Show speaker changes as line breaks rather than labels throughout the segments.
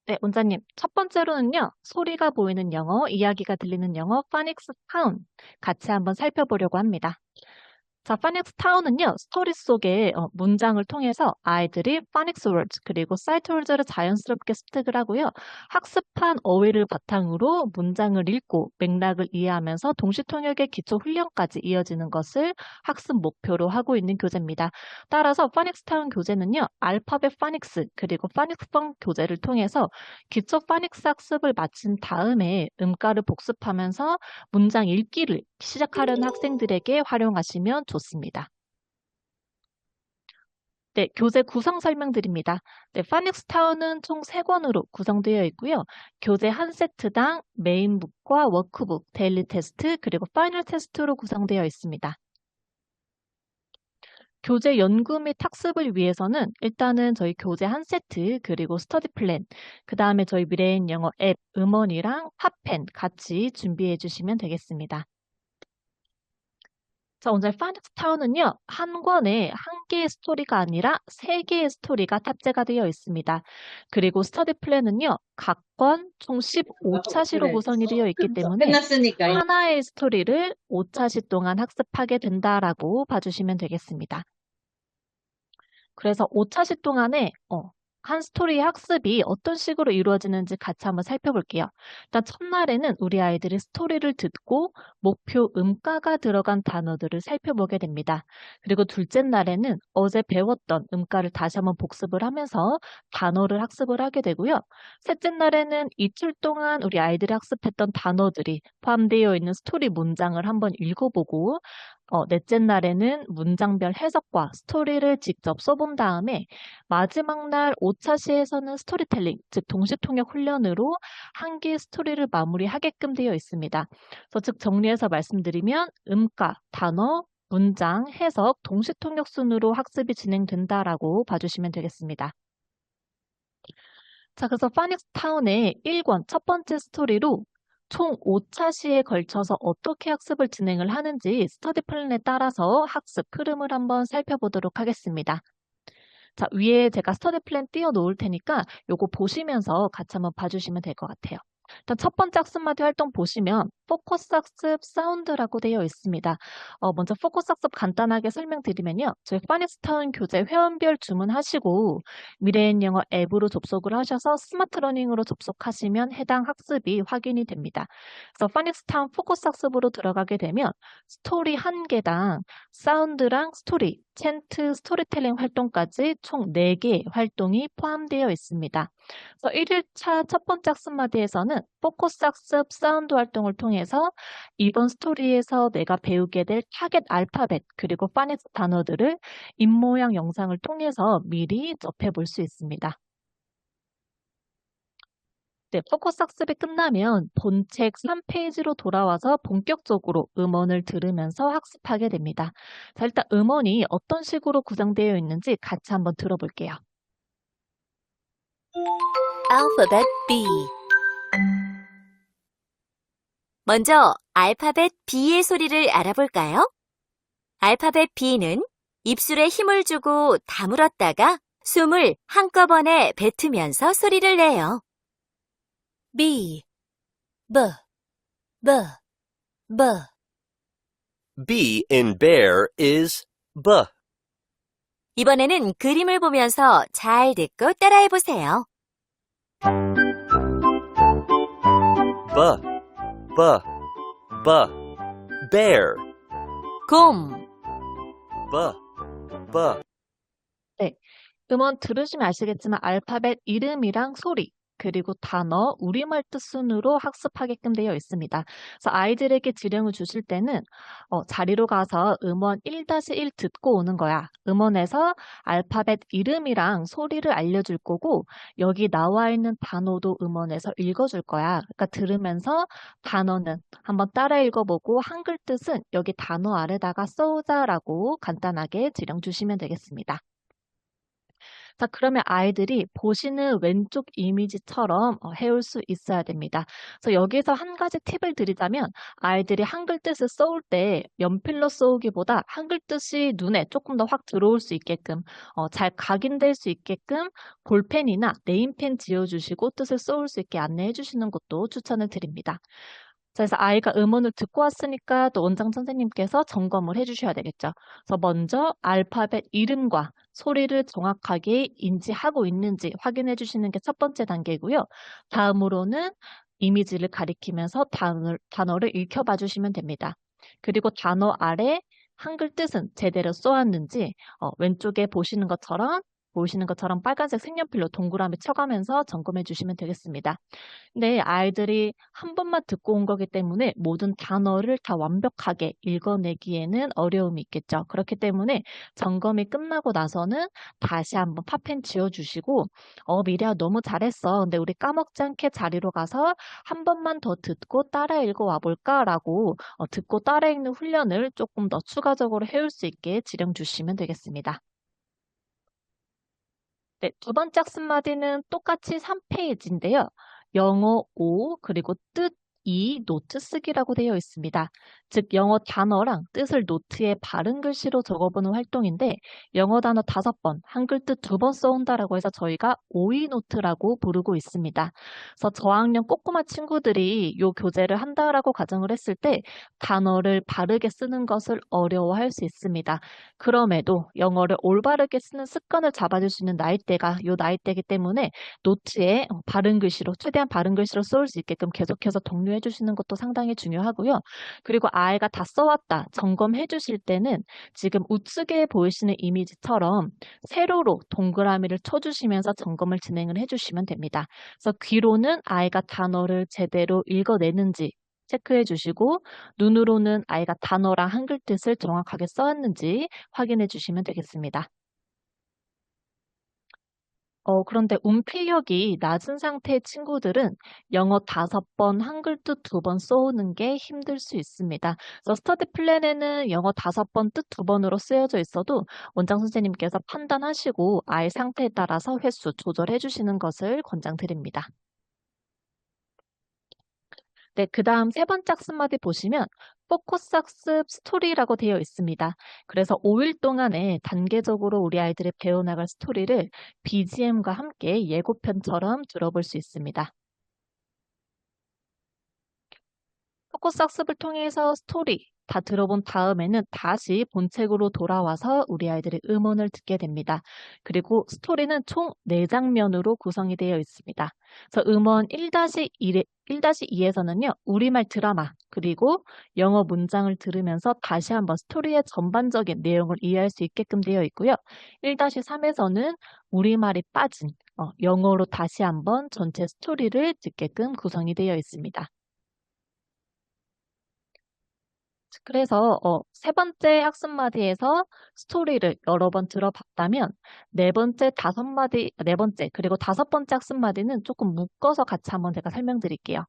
네, 원장님. 첫 번째로는요, 소리가 보이는 영어, 이야기가 들리는 영어, 파닉스 타운 같이 한번 살펴보려고 합니다. 자, 파닉스 타운은요, 스토리 속의 문장을 통해서 아이들이 파닉스 월드 그리고 사이트 월드를 자연스럽게 습득을 하고요. 학습한 어휘를 바탕으로 문장을 읽고 맥락을 이해하면서 동시통역의 기초 훈련까지 이어지는 것을 학습 목표로 하고 있는 교재입니다. 따라서 파닉스 타운 교재는요, 알파벳 파닉스 그리고 파닉스성 교재를 통해서 기초 파닉스 학습을 마친 다음에 음가를 복습하면서 문장 읽기를 시작하려는 학생들에게 활용하시면 좋습니다. 네, 교재 구성 설명드립니다. 네, 파닉스타운은 총 3권으로 구성되어 있고요. 교재 한 세트당 메인북과 워크북, 데일리 테스트, 그리고 파이널 테스트로 구성되어 있습니다. 교재 연구 및 학습을 위해서는 일단은 저희 교재 한 세트, 그리고 스터디 플랜, 그 다음에 저희 미래인 영어 앱, 음원이랑 팟펜 같이 준비해 주시면 되겠습니다. 자, 오늘 파닉스 타운은요, 한 권에 한 개의 스토리가 아니라 3개의 스토리가 탑재가 되어 있습니다. 그리고 스터디 플랜은요, 각 권 총 15차시로
그래.
구성이 되어 있기 때문에
끝났으니까.
하나의 스토리를 5차시 동안 학습하게 된다라고 봐주시면 되겠습니다. 그래서 5차시 동안에 한 스토리의 학습이 어떤 식으로 이루어지는지 같이 한번 살펴볼게요. 일단 첫날에는 우리 아이들이 스토리를 듣고 목표 음가가 들어간 단어들을 살펴보게 됩니다. 그리고 둘째 날에는 어제 배웠던 음가를 다시 한번 복습을 하면서 단어를 학습을 하게 되고요. 셋째 날에는 이틀 동안 우리 아이들이 학습했던 단어들이 포함되어 있는 스토리 문장을 한번 읽어보고 넷째 날에는 문장별 해석과 스토리를 직접 써본 다음에 마지막 날 5차 시에서는 스토리텔링, 즉 동시통역 훈련으로 한 개의 스토리를 마무리하게끔 되어 있습니다. 그래서 즉 정리해서 말씀드리면 음가, 단어, 문장, 해석, 동시통역 순으로 학습이 진행된다라고 봐주시면 되겠습니다. 자, 그래서 파닉스타운의 1권 첫 번째 스토리로 총 5차시에 걸쳐서 어떻게 학습을 진행을 하는지 스터디 플랜에 따라서 학습 흐름을 한번 살펴보도록 하겠습니다. 자, 위에 제가 스터디 플랜 띄워 놓을 테니까 요거 보시면서 같이 한번 봐주시면 될 것 같아요. 일단 첫 번째 학습마디 활동 보시면 포커스 학습 사운드라고 되어 있습니다. 먼저 포커스 학습 간단하게 설명드리면요. 저희 파닉스타운 교재 회원별 주문하시고 미래인 영어 앱으로 접속을 하셔서 스마트 러닝으로 접속하시면 해당 학습이 확인이 됩니다. 그래서 파닉스타운 포커스 학습으로 들어가게 되면 스토리 한 개당 사운드랑 스토리, 챈트, 스토리텔링 활동까지 총 4개의 활동이 포함되어 있습니다. 그래서 1일차 첫 번째 학습마디에서는 포커스 학습 사운드 활동을 통해서 이번 스토리에서 내가 배우게 될 타겟 알파벳 그리고 파닉스 단어들을 입모양 영상을 통해서 미리 접해볼 수 있습니다. 네, 포커스 학습이 끝나면 본책 3페이지로 돌아와서 본격적으로 음원을 들으면서 학습하게 됩니다. 자, 일단 음원이 어떤 식으로 구성되어 있는지 같이 한번 들어볼게요.
알파벳 B. 먼저 알파벳 B의 소리를 알아볼까요? 알파벳 B는 입술에 힘을 주고 다물었다가 숨을 한꺼번에 뱉으면서 소리를 내요. B, B, B, B.
B in bear is B.
이번에는 그림을 보면서 잘 듣고 따라해보세요.
B, B, B. Bear.
곰,
B, B.
네, 음원 들으시면 아시겠지만 알파벳 이름이랑 소리, 그리고 단어, 우리말 뜻 순으로 학습하게끔 되어 있습니다. 그래서 아이들에게 지령을 주실 때는 자리로 가서 음원 1-1 듣고 오는 거야. 음원에서 알파벳 이름이랑 소리를 알려줄 거고 여기 나와 있는 단어도 음원에서 읽어줄 거야. 그러니까 들으면서 단어는 한번 따라 읽어보고 한글 뜻은 여기 단어 아래다가 써오자라고 간단하게 지령 주시면 되겠습니다. 자, 그러면 아이들이 보시는 왼쪽 이미지처럼 해올 수 있어야 됩니다. 그래서 여기서 한 가지 팁을 드리자면 아이들이 한글 뜻을 써올 때 연필로 써오기보다 한글 뜻이 눈에 조금 더 확 들어올 수 있게끔 잘 각인될 수 있게끔 볼펜이나 네임펜 지어주시고 뜻을 써올 수 있게 안내해 주시는 것도 추천을 드립니다. 자, 그래서 아이가 음원을 듣고 왔으니까 또 원장 선생님께서 점검을 해주셔야 되겠죠. 그래서 먼저 알파벳 이름과 소리를 정확하게 인지하고 있는지 확인해 주시는 게 첫 번째 단계고요. 다음으로는 이미지를 가리키면서 단어를 읽혀봐 주시면 됩니다. 그리고 단어 아래 한글 뜻은 제대로 써왔는지 왼쪽에 보시는 것처럼 빨간색 색연필로 동그라미 쳐가면서 점검해 주시면 되겠습니다. 네, 아이들이 한 번만 듣고 온 거기 때문에 모든 단어를 다 완벽하게 읽어내기에는 어려움이 있겠죠. 그렇기 때문에 점검이 끝나고 나서는 다시 한번 팝펜 지워주시고, 미리야 너무 잘했어. 근데 우리 까먹지 않게 자리로 가서 한 번만 더 듣고 따라 읽어와 볼까라고 듣고 따라 읽는 훈련을 조금 더 추가적으로 해올 수 있게 지령 주시면 되겠습니다. 네, 두 번째 학습마디는 똑같이 3페이지인데요. 영어 5, 그리고 뜻 2, 노트 쓰기라고 되어 있습니다. 즉, 영어 단어랑 뜻을 노트에 바른 글씨로 적어보는 활동인데, 영어 단어 5번, 한글 뜻 2번 써온다라고 해서 저희가 오이 노트라고 부르고 있습니다. 그래서 저학년 꼬꼬마 친구들이 이 교재를 한다라고 가정을 했을 때, 단어를 바르게 쓰는 것을 어려워할 수 있습니다. 그럼에도 영어를 올바르게 쓰는 습관을 잡아줄 수 있는 나이대가 이 나이대이기 때문에 노트에 최대한 바른 글씨로 써올 수 있게끔 계속해서 독려해 주시는 것도 상당히 중요하고요. 그리고 아이가 다 써왔다 점검해 주실 때는 지금 우측에 보이시는 이미지처럼 세로로 동그라미를 쳐주시면서 점검을 진행을 해주시면 됩니다. 그래서 귀로는 아이가 단어를 제대로 읽어내는지 체크해 주시고 눈으로는 아이가 단어랑 한글 뜻을 정확하게 써왔는지 확인해 주시면 되겠습니다. 그런데 운필력이 낮은 상태의 친구들은 영어 5번, 한글 뜻 2번 써오는 게 힘들 수 있습니다. 그래서 스터디 플랜에는 영어 5번, 뜻 2번으로 쓰여져 있어도 원장 선생님께서 판단하시고 아이 상태에 따라서 횟수 조절해 주시는 것을 권장드립니다. 네, 그 다음 세 번째 학습마디 보시면 포커스 학습 스토리라고 되어 있습니다. 그래서 5일 동안에 단계적으로 우리 아이들이 배워나갈 스토리를 BGM과 함께 예고편처럼 들어볼 수 있습니다. 포커스 학습을 통해서 스토리 다 들어본 다음에는 다시 본책으로 돌아와서 우리 아이들의 음원을 듣게 됩니다. 그리고 스토리는 총 4장면으로 구성이 되어 있습니다. 그래서 음원 1-2에서는요, 우리말 드라마, 그리고 영어 문장을 들으면서 다시 한번 스토리의 전반적인 내용을 이해할 수 있게끔 되어 있고요. 1-3에서는 우리말이 빠진 영어로 다시 한번 전체 스토리를 듣게끔 구성이 되어 있습니다. 그래서 세 번째 학습마디에서 스토리를 여러 번 들어봤다면 네 번째, 그리고 5번째 학습마디는 조금 묶어서 같이 한번 제가 설명드릴게요.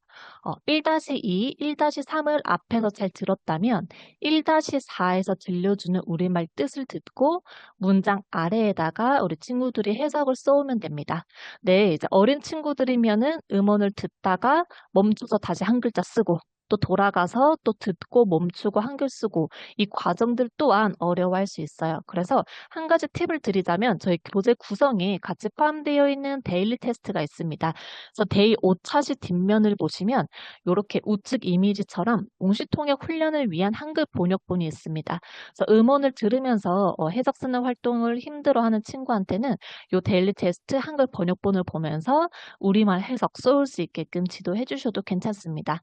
1-2, 1-3을 앞에서 잘 들었다면 1-4에서 들려주는 우리말 뜻을 듣고 문장 아래에다가 우리 친구들이 해석을 써오면 됩니다. 네, 이제 어린 친구들이면은 음원을 듣다가 멈춰서 다시 한 글자 쓰고 또 돌아가서 또 듣고 멈추고 한글 쓰고 이 과정들 또한 어려워할 수 있어요. 그래서 한 가지 팁을 드리자면 저희 교재 구성에 같이 포함되어 있는 데일리 테스트가 있습니다. 그래서 데이 5차시 뒷면을 보시면 이렇게 우측 이미지처럼 동시통역 훈련을 위한 한글 번역본이 있습니다. 그래서 음원을 들으면서 해석 쓰는 활동을 힘들어하는 친구한테는 이 데일리 테스트 한글 번역본을 보면서 우리말 해석 써올 수 있게끔 지도해 주셔도 괜찮습니다.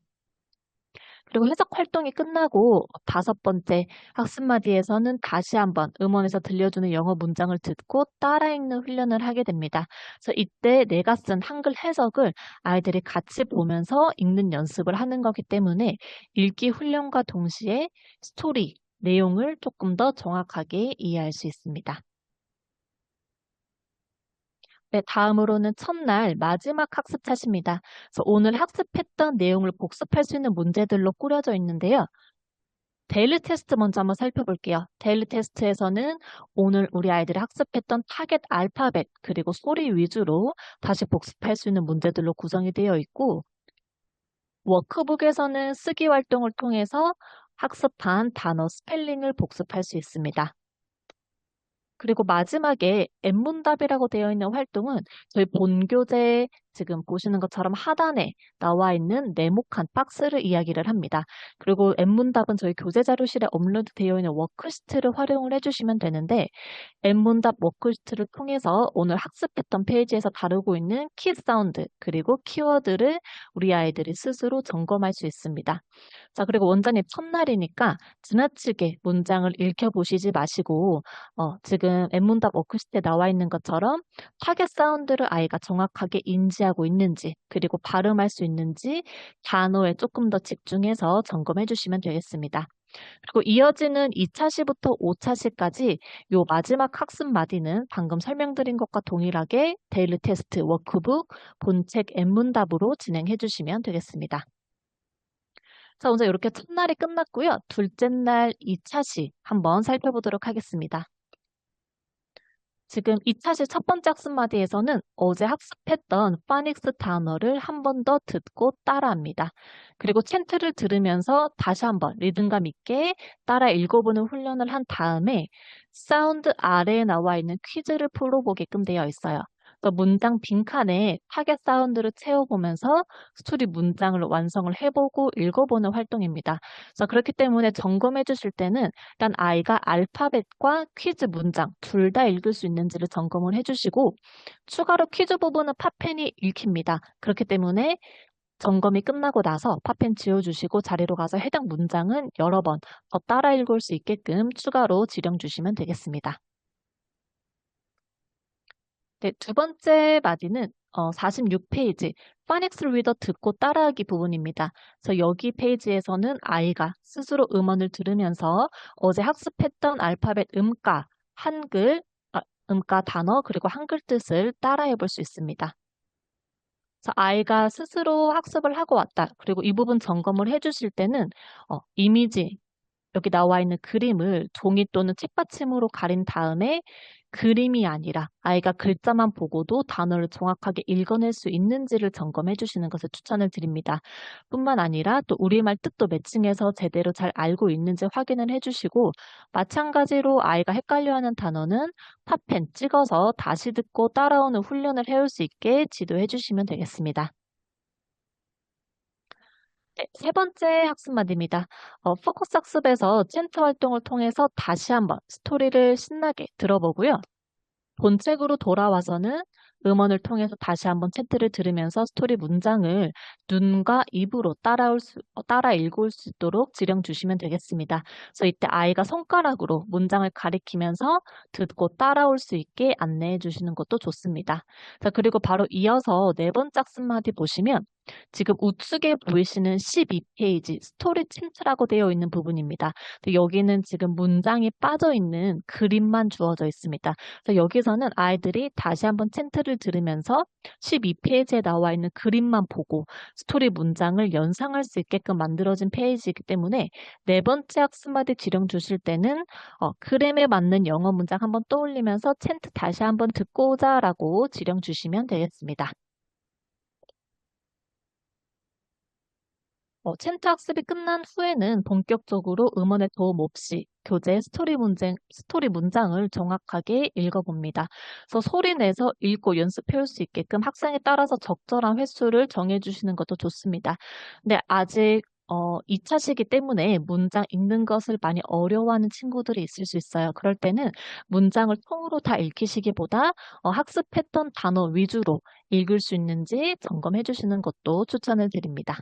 그리고 해석 활동이 끝나고 5번째 학습마디에서는 다시 한번 음원에서 들려주는 영어 문장을 듣고 따라 읽는 훈련을 하게 됩니다. 그래서 이때 내가 쓴 한글 해석을 아이들이 같이 보면서 읽는 연습을 하는 거기 때문에 읽기 훈련과 동시에 스토리, 내용을 조금 더 정확하게 이해할 수 있습니다. 네, 다음으로는 첫날 마지막 학습 차시입니다. 그래서 오늘 학습했던 내용을 복습할 수 있는 문제들로 꾸려져 있는데요. 데일리 테스트 먼저 한번 살펴볼게요. 데일리 테스트에서는 오늘 우리 아이들이 학습했던 타겟 알파벳 그리고 소리 위주로 다시 복습할 수 있는 문제들로 구성이 되어 있고, 워크북에서는 쓰기 활동을 통해서 학습한 단어 스펠링을 복습할 수 있습니다. 그리고 마지막에 N문답이라고 되어 있는 활동은 저희 본교재 지금 보시는 것처럼 하단에 나와 있는 네모칸 박스를 이야기를 합니다. 그리고 N문답은 저희 교재 자료실에 업로드 되어 있는 워크시트를 활용을 해주시면 되는데, N문답 워크시트를 통해서 오늘 학습했던 페이지에서 다루고 있는 키 사운드 그리고 키워드를 우리 아이들이 스스로 점검할 수 있습니다. 자, 그리고 원장님 첫날이니까 지나치게 문장을 읽혀보시지 마시고, 지금 N문답 워크시트에 나와 있는 것처럼 타겟 사운드를 아이가 정확하게 인지하고 있는지, 그리고 발음할 수 있는지 단어에 조금 더 집중해서 점검해 주시면 되겠습니다. 그리고 이어지는 2차 시부터 5차 시까지 요 마지막 학습 마디는 방금 설명드린 것과 동일하게 데일리 테스트 워크북 본책 N문답으로 진행해 주시면 되겠습니다. 자, 먼저 이렇게 첫날이 끝났고요. 둘째 날 2차 시 한번 살펴보도록 하겠습니다. 지금 2차 시 첫 번째 학습 마디에서는 어제 학습했던 파닉스 단어를 한 번 더 듣고 따라합니다. 그리고 챈트를 들으면서 다시 한번 리듬감 있게 따라 읽어보는 훈련을 한 다음에 사운드 아래에 나와 있는 퀴즈를 풀어보게끔 되어 있어요. 그래서 문장 빈칸에 타겟 사운드를 채워보면서 스토리 문장을 완성을 해보고 읽어보는 활동입니다. 자, 그렇기 때문에 점검해 주실 때는 일단 아이가 알파벳과 퀴즈 문장 둘 다 읽을 수 있는지를 점검을 해주시고, 추가로 퀴즈 부분은 팝펜이 읽힙니다. 그렇기 때문에 점검이 끝나고 나서 팝펜 지워주시고 자리로 가서 해당 문장은 여러 번 더 따라 읽을 수 있게끔 추가로 지령 주시면 되겠습니다. 네, 두 번째 마디는 46페이지 파닉스 리더 듣고 따라하기 부분입니다. 그래서 여기 페이지에서는 아이가 스스로 음원을 들으면서 어제 학습했던 알파벳 음가, 한글, 음가 단어 그리고 한글 뜻을 따라해 볼 수 있습니다. 그래서 아이가 스스로 학습을 하고 왔다. 그리고 이 부분 점검을 해주실 때는 이미지, 여기 나와 있는 그림을 종이 또는 책받침으로 가린 다음에 그림이 아니라 아이가 글자만 보고도 단어를 정확하게 읽어낼 수 있는지를 점검해 주시는 것을 추천을 드립니다. 뿐만 아니라 또 우리말 뜻도 매칭해서 제대로 잘 알고 있는지 확인을 해주시고, 마찬가지로 아이가 헷갈려하는 단어는 팝펜 찍어서 다시 듣고 따라오는 훈련을 해올 수 있게 지도해 주시면 되겠습니다. 네, 세 번째 학습 마디입니다. 포커스 학습에서 챈트 활동을 통해서 다시 한번 스토리를 신나게 들어보고요. 본책으로 돌아와서는 음원을 통해서 다시 한번 챈트를 들으면서 스토리 문장을 눈과 입으로 따라 읽을 수 있도록 지령 주시면 되겠습니다. 그래서 이때 아이가 손가락으로 문장을 가리키면서 듣고 따라올 수 있게 안내해 주시는 것도 좋습니다. 자, 그리고 바로 이어서 네 번째 학습 마디 보시면 지금 우측에 보이시는 12페이지 스토리 챈트라고 되어 있는 부분입니다. 여기는 지금 문장이 빠져 있는 그림만 주어져 있습니다. 그래서 여기서는 아이들이 다시 한번 챈트를 들으면서 12페이지에 나와 있는 그림만 보고 스토리 문장을 연상할 수 있게끔 만들어진 페이지이기 때문에 네 번째 학습마디 지령 주실 때는 그림에 맞는 영어 문장 한번 떠올리면서 챈트 다시 한번 듣고 오자라고 지령 주시면 되겠습니다. 챈트 학습이 끝난 후에는 본격적으로 음원의 도움 없이 교재 스토리 문장을 정확하게 읽어봅니다. 그래서 소리 내서 읽고 연습해올 수 있게끔 학생에 따라서 적절한 횟수를 정해주시는 것도 좋습니다. 근데 아직 2차 시기 때문에 문장 읽는 것을 많이 어려워하는 친구들이 있을 수 있어요. 그럴 때는 문장을 통으로 다 읽히시기보다 학습했던 단어 위주로 읽을 수 있는지 점검해 주시는 것도 추천을 드립니다.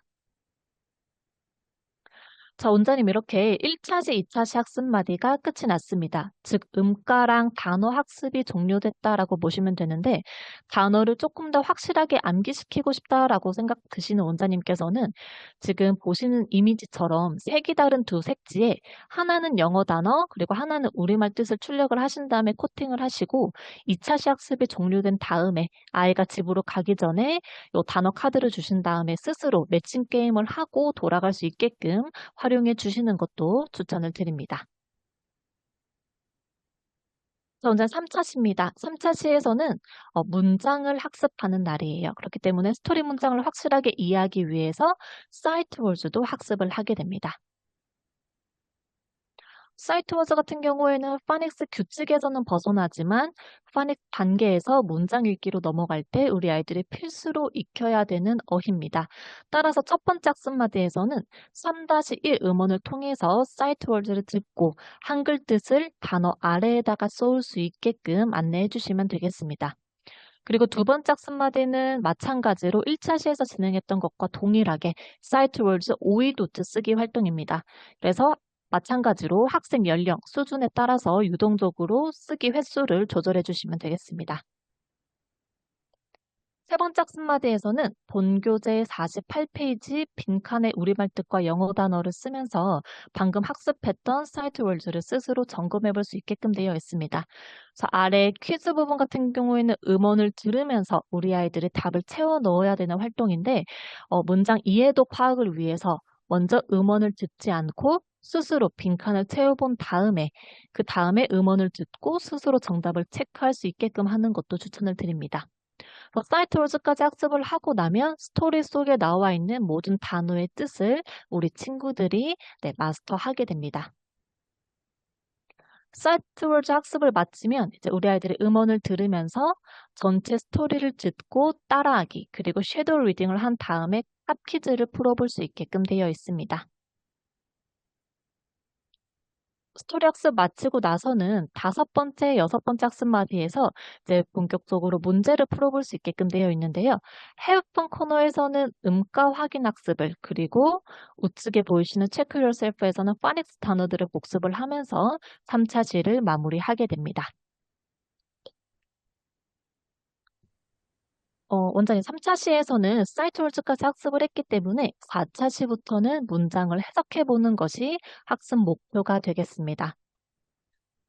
자, 원장님 이렇게 1차시, 2차시 학습 마디가 끝이 났습니다. 즉, 음가랑 단어 학습이 종료됐다라고 보시면 되는데, 단어를 조금 더 확실하게 암기시키고 싶다라고 생각 드시는 원장님께서는 지금 보시는 이미지처럼 색이 다른 두 색지에 하나는 영어 단어, 그리고 하나는 우리말 뜻을 출력을 하신 다음에 코팅을 하시고, 2차시 학습이 종료된 다음에 아이가 집으로 가기 전에 요 단어 카드를 주신 다음에 스스로 매칭 게임을 하고 돌아갈 수 있게끔 활용해 주시는 것도 추천을 드립니다. 먼저 3차 시입니다. 3차 시에서는 문장을 학습하는 날이에요. 그렇기 때문에 스토리 문장을 확실하게 이해하기 위해서 사이트 월즈도 학습을 하게 됩니다. 사이트 워즈 같은 경우에는 파닉스 규칙에서는 벗어나지만 파닉 단계에서 문장 읽기로 넘어갈 때 우리 아이들이 필수로 익혀야 되는 어휘입니다. 따라서 첫 번째 학습마디에서는 3-1 음원을 통해서 사이트 월즈를 듣고 한글 뜻을 단어 아래에다가 써올 수 있게끔 안내해 주시면 되겠습니다. 그리고 두 번째 학습마디는 마찬가지로 1차 시에서 진행했던 것과 동일하게 사이트 월즈 오이 노트 쓰기 활동입니다. 그래서 마찬가지로 학생 연령, 수준에 따라서 유동적으로 쓰기 횟수를 조절해 주시면 되겠습니다. 세 번째 학습마디에서는 본교재 48페이지 빈칸의 우리말 뜻과 영어 단어를 쓰면서 방금 학습했던 사이트 월즈를 스스로 점검해 볼 수 있게끔 되어 있습니다. 그래서 아래 퀴즈 부분 같은 경우에는 음원을 들으면서 우리 아이들의 답을 채워 넣어야 되는 활동인데 문장 이해도 파악을 위해서 먼저 음원을 듣지 않고 스스로 빈칸을 채워본 다음에 그 다음에 음원을 듣고 스스로 정답을 체크할 수 있게끔 하는 것도 추천을 드립니다. 사이트 월즈까지 학습을 하고 나면 스토리 속에 나와 있는 모든 단어의 뜻을 우리 친구들이 마스터하게 됩니다. 사이트 월즈 학습을 마치면 이제 우리 아이들이 음원을 들으면서 전체 스토리를 듣고 따라하기 그리고 섀도우 리딩을 한 다음에 탑 퀴즈를 풀어볼 수 있게끔 되어 있습니다. 스토리 학습 마치고 나서는 5번째, 6번째 학습마디에서 이제 본격적으로 문제를 풀어볼 수 있게끔 되어 있는데요. Have fun 코너에서는 음가 확인 학습을 그리고 우측에 보이시는 Check Yourself에서는 파닉스 단어들을 복습을 하면서 3차 시를 마무리하게 됩니다. 원장님 3차 시에서는 사이트 월즈까지 학습을 했기 때문에 4차 시부터는 문장을 해석해 보는 것이 학습 목표가 되겠습니다.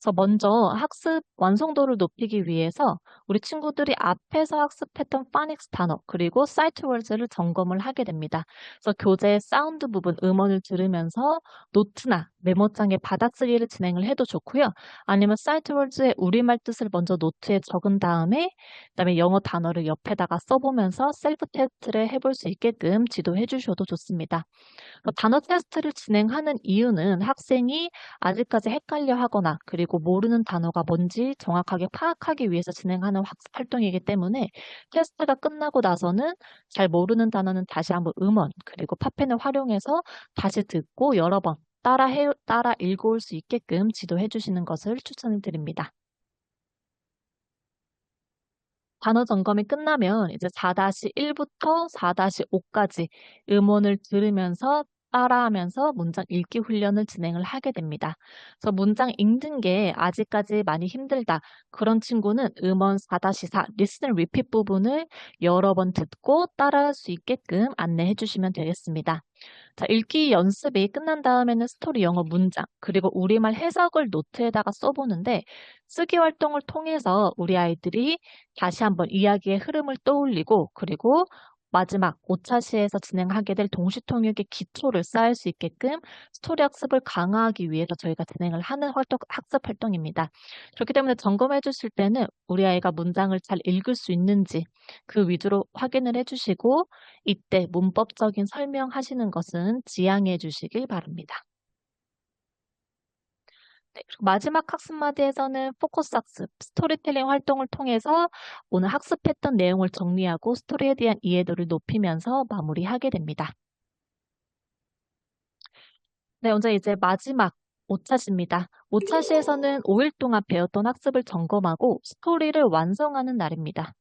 그래서 먼저 학습 완성도를 높이기 위해서 우리 친구들이 앞에서 학습했던 파닉스 단어 그리고 사이트 월즈를 점검을 하게 됩니다. 그래서 교재 사운드 부분 음원을 들으면서 노트나 메모장에 받아쓰기를 진행을 해도 좋고요. 아니면 사이트 월즈의 우리말 뜻을 먼저 노트에 적은 다음에 그다음에 영어 단어를 옆에다가 써보면서 셀프 테스트를 해볼 수 있게끔 지도해 주셔도 좋습니다. 단어 테스트를 진행하는 이유는 학생이 아직까지 헷갈려 하거나 그리고 모르는 단어가 뭔지 정확하게 파악하기 위해서 진행하는 학습 활동이기 때문에 테스트가 끝나고 나서는 잘 모르는 단어는 다시 한번 음원 그리고 팝펜을 활용해서 다시 듣고 여러 번 따라 읽어올 수 있게끔 지도해 주시는 것을 추천을 드립니다. 단어 점검이 끝나면 이제 4-1부터 4-5까지 음원을 들으면서 따라하면서 문장 읽기 훈련을 진행을 하게 됩니다. 그래서 문장 읽는 게 아직까지 많이 힘들다. 그런 친구는 음원 4-4 Listen and Repeat 부분을 여러 번 듣고 따라할 수 있게끔 안내해 주시면 되겠습니다. 자, 읽기 연습이 끝난 다음에는 스토리 영어 문장, 그리고 우리말 해석을 노트에다가 써보는데 쓰기 활동을 통해서 우리 아이들이 다시 한번 이야기의 흐름을 떠올리고 그리고 마지막 5차 시에서 진행하게 될 동시통역의 기초를 쌓을 수 있게끔 스토리 학습을 강화하기 위해서 저희가 진행을 하는 학습 활동입니다. 그렇기 때문에 점검해 주실 때는 우리 아이가 문장을 잘 읽을 수 있는지 그 위주로 확인을 해주시고 이때 문법적인 설명하시는 것은 지양해 주시길 바랍니다. 네, 그리고 마지막 학습마디에서는 포커스 학습, 스토리텔링 활동을 통해서 오늘 학습했던 내용을 정리하고 스토리에 대한 이해도를 높이면서 마무리하게 됩니다. 네, 먼저 이제 마지막 5차 시입니다. 5차 시에서는 5일 동안 배웠던 학습을 점검하고 스토리를 완성하는 날입니다.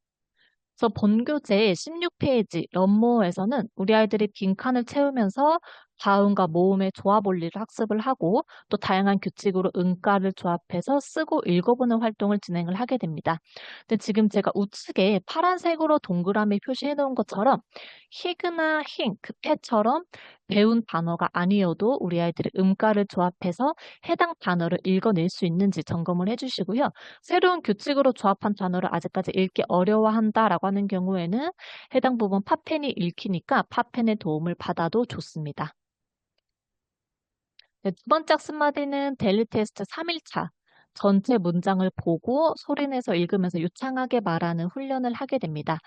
그래서 본교재 16페이지 런모어에서는 우리 아이들이 빈칸을 채우면서 자음과 모음의 조합 원리를 학습을 하고 또 다양한 규칙으로 음가를 조합해서 쓰고 읽어보는 활동을 진행을 하게 됩니다. 근데 지금 제가 우측에 파란색으로 동그라미 표시해 놓은 것처럼 히그나 힝, 그때처럼 배운 단어가 아니어도 우리 아이들이 음가를 조합해서 해당 단어를 읽어낼 수 있는지 점검을 해주시고요. 새로운 규칙으로 조합한 단어를 아직까지 읽기 어려워한다라고 하는 경우에는 해당 부분 팝펜이 읽히니까 팝펜의 도움을 받아도 좋습니다. 네, 두 번째 학습 마디는 데일리 테스트 3일차. 전체 문장을 보고 소리내서 읽으면서 유창하게 말하는 훈련을 하게 됩니다.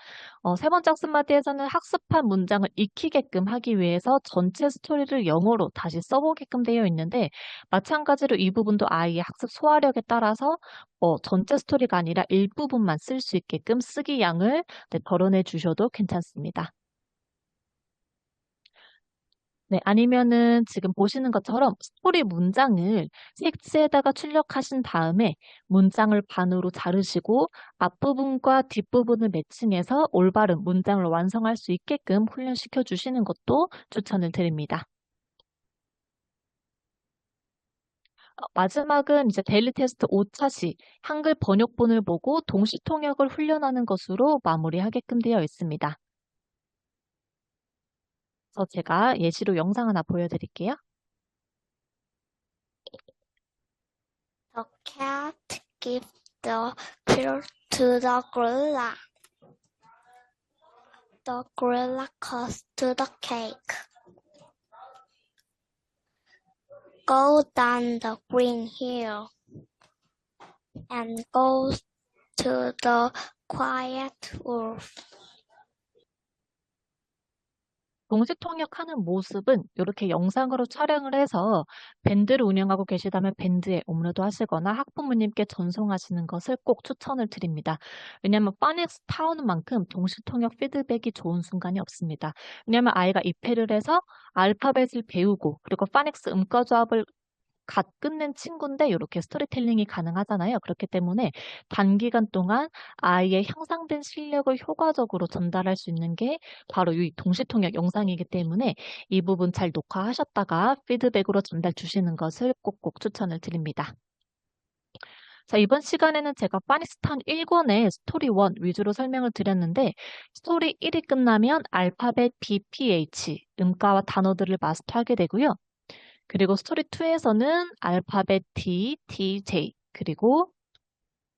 세 번째 학습 마디에서는 학습한 문장을 익히게끔 하기 위해서 전체 스토리를 영어로 다시 써보게끔 되어 있는데 마찬가지로 이 부분도 아이의 학습 소화력에 따라서 전체 스토리가 아니라 일부분만 쓸 수 있게끔 쓰기 양을 덜어내 주셔도 괜찮습니다. 네, 아니면은 지금 보시는 것처럼 스토리 문장을 텍스트에다가 출력하신 다음에 문장을 반으로 자르시고 앞부분과 뒷부분을 매칭해서 올바른 문장을 완성할 수 있게끔 훈련시켜 주시는 것도 추천을 드립니다. 마지막은 이제 데일리 테스트 5차 시 한글 번역본을 보고 동시 통역을 훈련하는 것으로 마무리하게끔 되어 있습니다. 그래서 제가 예시로 영상 하나 보여드릴게요.
The cat gives the pill to the gorilla. The gorilla cuts to the cake. Go down the green hill and go to the quiet wood.
동시 통역하는 모습은 이렇게 영상으로 촬영을 해서 밴드를 운영하고 계시다면 밴드에 업로드 하시거나 학부모님께 전송하시는 것을 꼭 추천을 드립니다. 왜냐하면 파닉스 타오는 만큼 동시 통역 피드백이 좋은 순간이 없습니다. 왜냐하면 아이가 입회를 해서 알파벳을 배우고 그리고 파닉스 음과 조합을 갓 끝낸 친구인데 이렇게 스토리텔링이 가능하잖아요. 그렇기 때문에 단기간 동안 아이의 향상된 실력을 효과적으로 전달할 수 있는 게 바로 이 동시통역 영상이기 때문에 이 부분 잘 녹화하셨다가 피드백으로 전달 주시는 것을 꼭꼭 추천을 드립니다. 자, 이번 시간에는 제가 파닉스타운 1권의 스토리 1 위주로 설명을 드렸는데 스토리 1이 끝나면 알파벳 BPH, 음가와 단어들을 마스터하게 되고요. 그리고 스토리 2에서는 알파벳 D, TJ, 그리고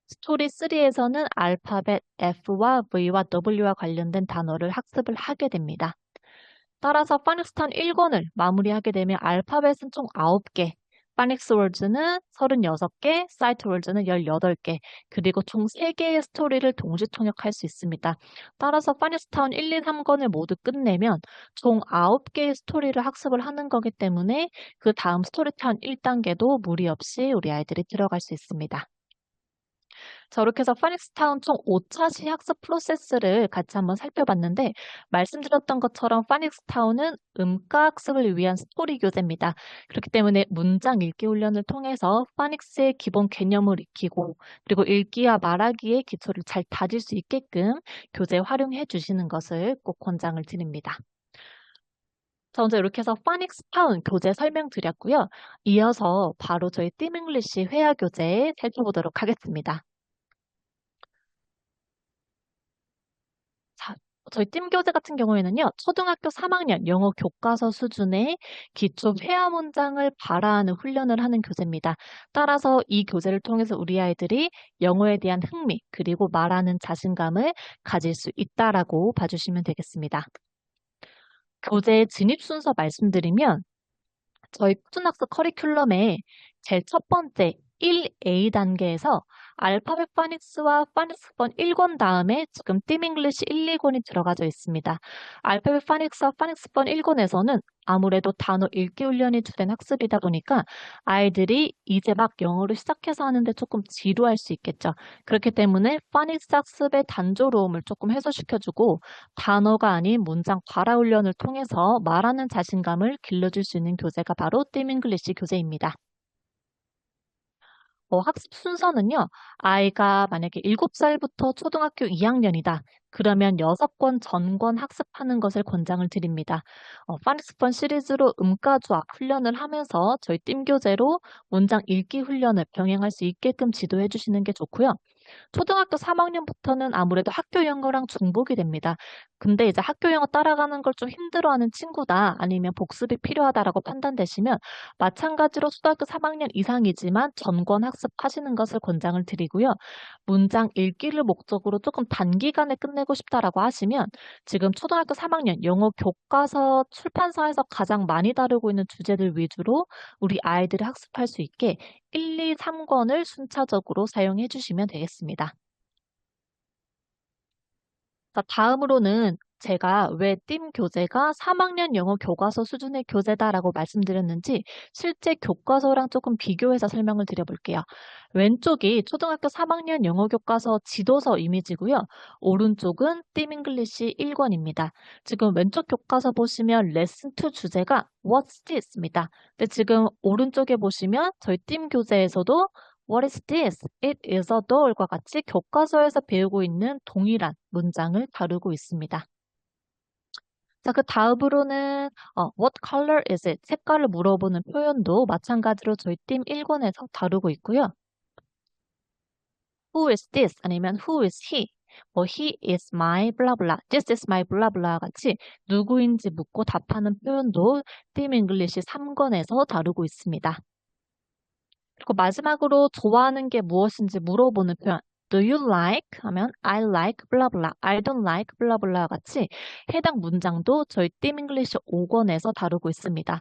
스토리 3에서는 알파벳 F와 V와 W와 관련된 단어를 학습을 하게 됩니다. 따라서 파닉스타운 1권을 마무리하게 되면 알파벳은 총 9개, 파닉스 월즈는 36개, 사이트 월즈는 18개, 그리고 총 3개의 스토리를 동시 통역할 수 있습니다. 따라서 파닉스타운 1, 2, 3권을 모두 끝내면 총 9개의 스토리를 학습을 하는 거기 때문에 그 다음 스토리타운 1단계도 무리 없이 우리 아이들이 들어갈 수 있습니다. 자, 이렇게 해서 파닉스타운 총 5차 시 학습 프로세스를 같이 한번 살펴봤는데 말씀드렸던 것처럼 파닉스타운은 음가 학습을 위한 스토리 교재입니다. 그렇기 때문에 문장 읽기 훈련을 통해서 파닉스의 기본 개념을 익히고 그리고 읽기와 말하기의 기초를 잘 다질 수 있게끔 교재 활용해 주시는 것을 꼭 권장을 드립니다. 자, 먼저 이렇게 해서 파닉스타운 교재 설명드렸고요. 이어서 바로 저희 띠잉글리시 회화 교재 살펴보도록 하겠습니다. 자, 저희 띵 교재 같은 경우에는요, 초등학교 3학년 영어 교과서 수준의 기초 회화 문장을 발화하는 훈련을 하는 교재입니다. 따라서 이 교재를 통해서 우리 아이들이 영어에 대한 흥미, 그리고 말하는 자신감을 가질 수 있다라고 봐주시면 되겠습니다. 교재 진입 순서 말씀드리면, 저희 초등학습 커리큘럼의 제일 첫 번째 1A 단계에서 알파벳 파닉스와 파닉스본 1권 다음에 지금 띠잉글리시 1, 2권이 들어가져 있습니다. 알파벳 파닉스와 파닉스본 1권에서는 아무래도 단어 읽기 훈련이 주된 학습이다 보니까 아이들이 이제 막 영어를 시작해서 하는데 조금 지루할 수 있겠죠. 그렇기 때문에 파닉스 학습의 단조로움을 조금 해소시켜주고 단어가 아닌 문장 발화 훈련을 통해서 말하는 자신감을 길러줄 수 있는 교재가 바로 띠잉글리시 교재입니다. 학습 순서는요, 아이가 만약에 7살부터 초등학교 2학년이다. 그러면 6권 전권 학습하는 것을 권장을 드립니다. 파닉스펀 시리즈로 음가 조합 훈련을 하면서 저희 띵 교재로 문장 읽기 훈련을 병행할 수 있게끔 지도해 주시는 게 좋고요. 초등학교 3학년부터는 아무래도 학교 영어랑 중복이 됩니다. 근데 이제 학교 영어 따라가는 걸 좀 힘들어하는 친구다, 아니면 복습이 필요하다라고 판단되시면 마찬가지로 초등학교 3학년 이상이지만 전권 학습하시는 것을 권장을 드리고요. 문장 읽기를 목적으로 조금 단기간에 끝내고 싶다라고 하시면 지금 초등학교 3학년 영어 교과서 출판사에서 가장 많이 다루고 있는 주제들 위주로 우리 아이들이 학습할 수 있게 1, 2, 3권을 순차적으로 사용해 주시면 되겠습니다. 자, 다음으로는 제가 왜 띵 교재가 3학년 영어 교과서 수준의 교재다라고 말씀드렸는지 실제 교과서랑 조금 비교해서 설명을 드려볼게요. 왼쪽이 초등학교 3학년 영어 교과서 지도서 이미지고요. 오른쪽은 띵 잉글리시 1권입니다. 지금 왼쪽 교과서 보시면 레슨 2 주제가 What's this?입니다. 근데 지금 오른쪽에 보시면 저희 띵 교재에서도 What is this? It is a doll과 같이 교과서에서 배우고 있는 동일한 문장을 다루고 있습니다. 자, 그 다음으로는 What color is it? 색깔을 물어보는 표현도 마찬가지로 저희 팀 1권에서 다루고 있고요. Who is this? 아니면 Who is he? 뭐 he is my blah blah, this is my blah blah 같이 누구인지 묻고 답하는 표현도 팀 잉글리시 3권에서 다루고 있습니다. 그리고 마지막으로 좋아하는 게 무엇인지 물어보는 표현. Do you like? 하면 I like blah blah, I don't like blah blah 같이 해당 문장도 저희 팀 잉글리시 5권에서 다루고 있습니다.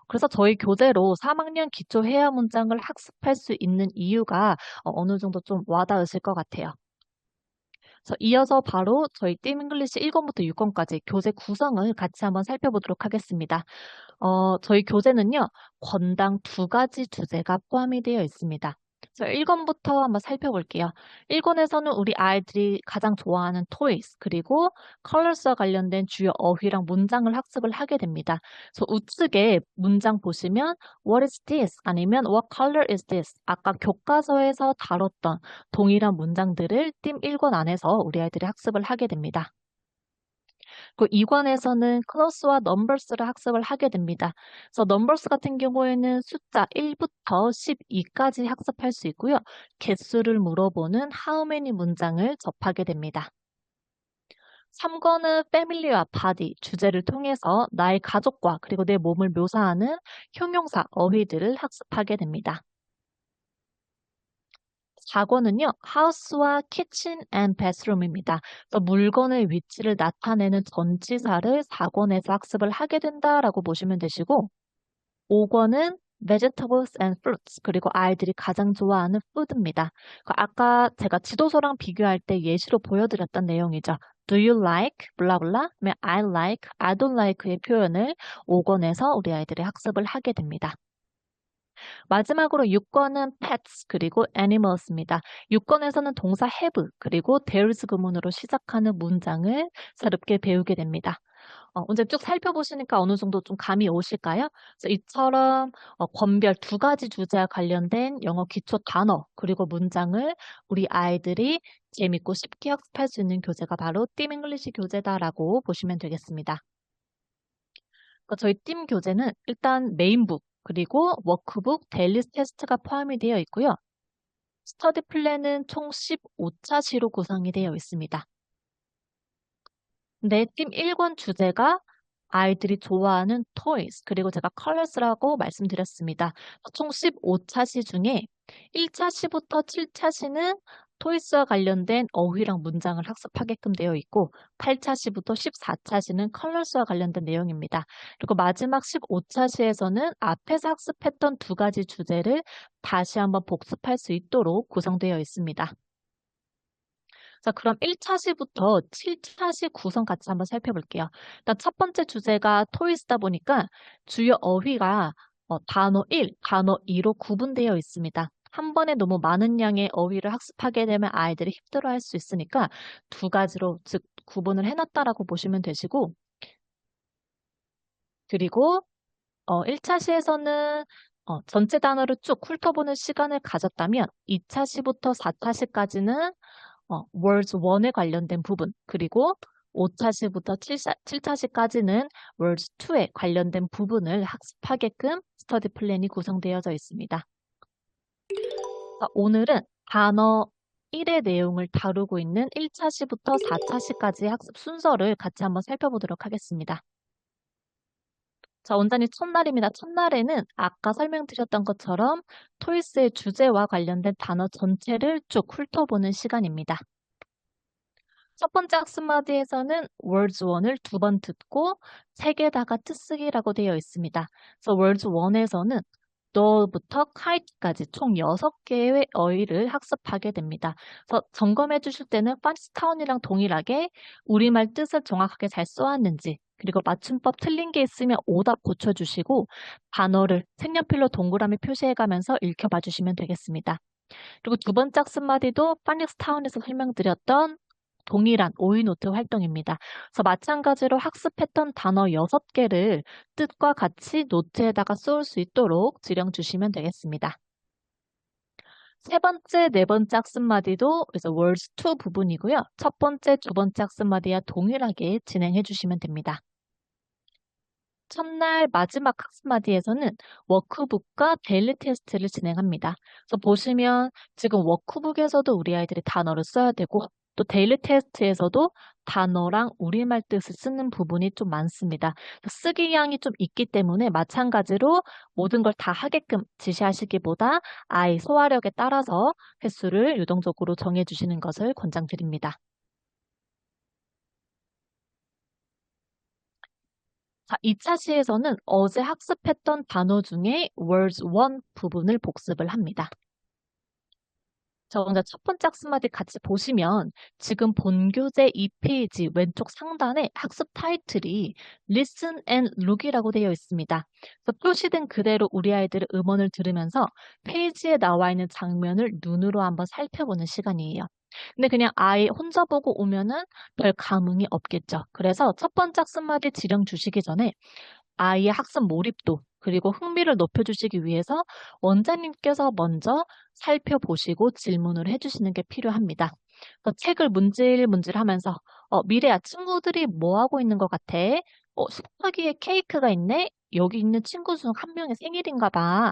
그래서 저희 교재로 3학년 기초 회화 문장을 학습할 수 있는 이유가 어느 정도 좀 와닿으실 것 같아요. 그래서 이어서 바로 저희 팀 잉글리시 1권부터 6권까지 교재 구성을 같이 한번 살펴보도록 하겠습니다. 저희 교재는요, 권당 2가지 주제가 포함이 되어 있습니다. 그래서 1권부터 한번 살펴볼게요. 1권에서는 우리 아이들이 가장 좋아하는 toys, 그리고 colors와 관련된 주요 어휘랑 문장을 학습을 하게 됩니다. 그래서 우측에 문장 보시면 What is this? 아니면 What color is this? 아까 교과서에서 다뤘던 동일한 문장들을 팀 1권 안에서 우리 아이들이 학습을 하게 됩니다. 그 2권에서는 클로스와 넘버스를 학습을 하게 됩니다. 그래서 넘버스 같은 경우에는 숫자 1부터 12까지 학습할 수 있고요. 개수를 물어보는 how many 문장을 접하게 됩니다. 3권은 패밀리와 바디 주제를 통해서 나의 가족과 그리고 내 몸을 묘사하는 형용사, 어휘들을 학습하게 됩니다. 4권은요, house와 kitchen and bathroom입니다. 그래서 물건의 위치를 나타내는 전치사를 4권에서 학습을 하게 된다라고 보시면 되시고, 5권은 vegetables and fruits, 그리고 아이들이 가장 좋아하는 food입니다. 아까 제가 지도서랑 비교할 때 예시로 보여드렸던 내용이죠. Do you like? blah blah. I like, I don't like의 표현을 5권에서 우리 아이들이 학습을 하게 됩니다. 마지막으로 6권은 pets 그리고 animals입니다. 6권에서는 동사 have 그리고 there's 구문으로 시작하는 문장을 새롭게 배우게 됩니다. 이제 쭉 살펴보시니까 어느 정도 좀 감이 오실까요? 그래서 이처럼 권별 2가지 주제와 관련된 영어 기초 단어 그리고 문장을 우리 아이들이 재밌고 쉽게 학습할 수 있는 교재가 바로 팀 잉글리시 교재다라고 보시면 되겠습니다. 저희 팀 교재는 일단 메인북, 그리고 워크북, 데일리 테스트가 포함이 되어 있고요. 스터디 플랜은 총 15차 시로 구성이 되어 있습니다. 네, 팀 1권 주제가 아이들이 좋아하는 toys, 그리고 제가 colors라고 말씀드렸습니다. 총 15차 시 중에 1차 시부터 7차 시는 토이스와 관련된 어휘랑 문장을 학습하게끔 되어 있고 8차 시부터 14차 시는 컬러스와 관련된 내용입니다. 그리고 마지막 15차 시에서는 앞에서 학습했던 2가지 주제를 다시 한번 복습할 수 있도록 구성되어 있습니다. 자, 그럼 1차 시부터 7차 시 구성 같이 한번 살펴볼게요. 일단 첫 번째 주제가 토이스다 보니까 주요 어휘가 단어 1, 단어 2로 구분되어 있습니다. 한 번에 너무 많은 양의 어휘를 학습하게 되면 아이들이 힘들어할 수 있으니까 2가지로 즉 구분을 해놨다라고 보시면 되시고, 그리고 1차 시에서는 전체 단어를 쭉 훑어보는 시간을 가졌다면 2차 시부터 4차 시까지는 words 1에 관련된 부분, 그리고 5차 시부터 7차 시까지는 words 2에 관련된 부분을 학습하게끔 스터디 플랜이 구성되어져 있습니다. 오늘은 단어 1의 내용을 다루고 있는 1차 시부터 4차 시까지의 학습 순서를 같이 한번 살펴보도록 하겠습니다. 자, 원장님 첫날입니다. 첫날에는 아까 설명드렸던 것처럼 토이스의 주제와 관련된 단어 전체를 쭉 훑어보는 시간입니다. 첫 번째 학습마디에서는 words 1을 2번 듣고 책에다가 뜻쓰기라고 되어 있습니다. 그래서 words 1에서는 너부터 kite까지 총 6개의 어휘를 학습하게 됩니다. 그래서 점검해 주실 때는 파니스타운이랑 동일하게 우리말 뜻을 정확하게 잘 써왔는지, 그리고 맞춤법 틀린 게 있으면 오답 고쳐주시고 단어를 색연필로 동그라미 표시해가면서 읽혀봐 주시면 되겠습니다. 그리고 두 번째 학습마디도 파니스타운에서 설명드렸던 동일한 오이노트 활동입니다. 그래서 마찬가지로 학습했던 단어 6개를 뜻과 같이 노트에다가 쏠 수 있도록 지령 주시면 되겠습니다. 세 번째, 네 번째 학습마디도 그래서 words 2 부분이고요. 첫 번째, 두 번째 학습마디와 동일하게 진행해 주시면 됩니다. 첫날 마지막 학습마디에서는 워크북과 데일리 테스트를 진행합니다. 그래서 보시면 지금 워크북에서도 우리 아이들이 단어를 써야 되고 또 데일리 테스트에서도 단어랑 우리말 뜻을 쓰는 부분이 좀 많습니다. 쓰기 양이 좀 있기 때문에 마찬가지로 모든 걸 다 하게끔 지시하시기보다 아이 소화력에 따라서 횟수를 유동적으로 정해주시는 것을 권장드립니다. 자, 2차 시에서는 어제 학습했던 단어 중에 words 1 부분을 복습을 합니다. 자, 먼저 첫 번째 학습마디 같이 보시면 지금 본교재 2페이지 왼쪽 상단에 학습 타이틀이 Listen and Look이라고 되어 있습니다. 그래서 표시된 그대로 우리 아이들의 음원을 들으면서 페이지에 나와 있는 장면을 눈으로 한번 살펴보는 시간이에요. 근데 그냥 아이 혼자 보고 오면은 별 감흥이 없겠죠. 그래서 첫 번째 학습마디 지령 주시기 전에 아이의 학습 몰입도 그리고 흥미를 높여주시기 위해서 원장님께서 먼저 살펴보시고 질문을 해주시는 게 필요합니다. 책을 문질문질하면서 미래야 친구들이 뭐 하고 있는 것 같아? 식탁 위에 케이크가 있네? 여기 있는 친구 중 한 명의 생일인가 봐.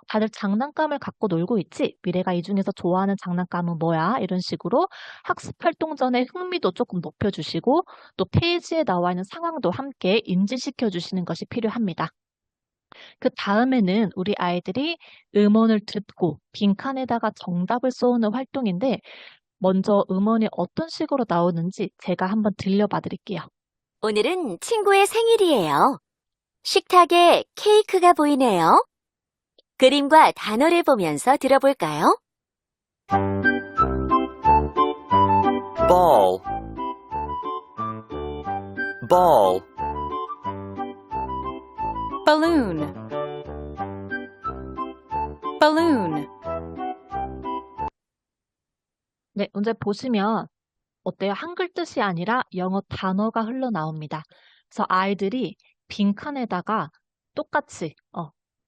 다들 장난감을 갖고 놀고 있지? 미래가 이 중에서 좋아하는 장난감은 뭐야? 이런 식으로 학습 활동 전에 흥미도 조금 높여주시고 또 페이지에 나와 있는 상황도 함께 인지시켜 주시는 것이 필요합니다. 그 다음에는 우리 아이들이 음원을 듣고 빈칸에다가 정답을 써오는 활동인데 먼저 음원이 어떤 식으로 나오는지 제가 한번 들려봐 드릴게요.
오늘은 친구의 생일이에요. 식탁에 케이크가 보이네요. 그림과 단어를 보면서 들어볼까요?
ball, ball,
balloon, balloon,
네, 문제 보시면 어때요? 한글 뜻이 아니라 영어 단어가 흘러나옵니다. 그래서 아이들이 빈칸에다가 똑같이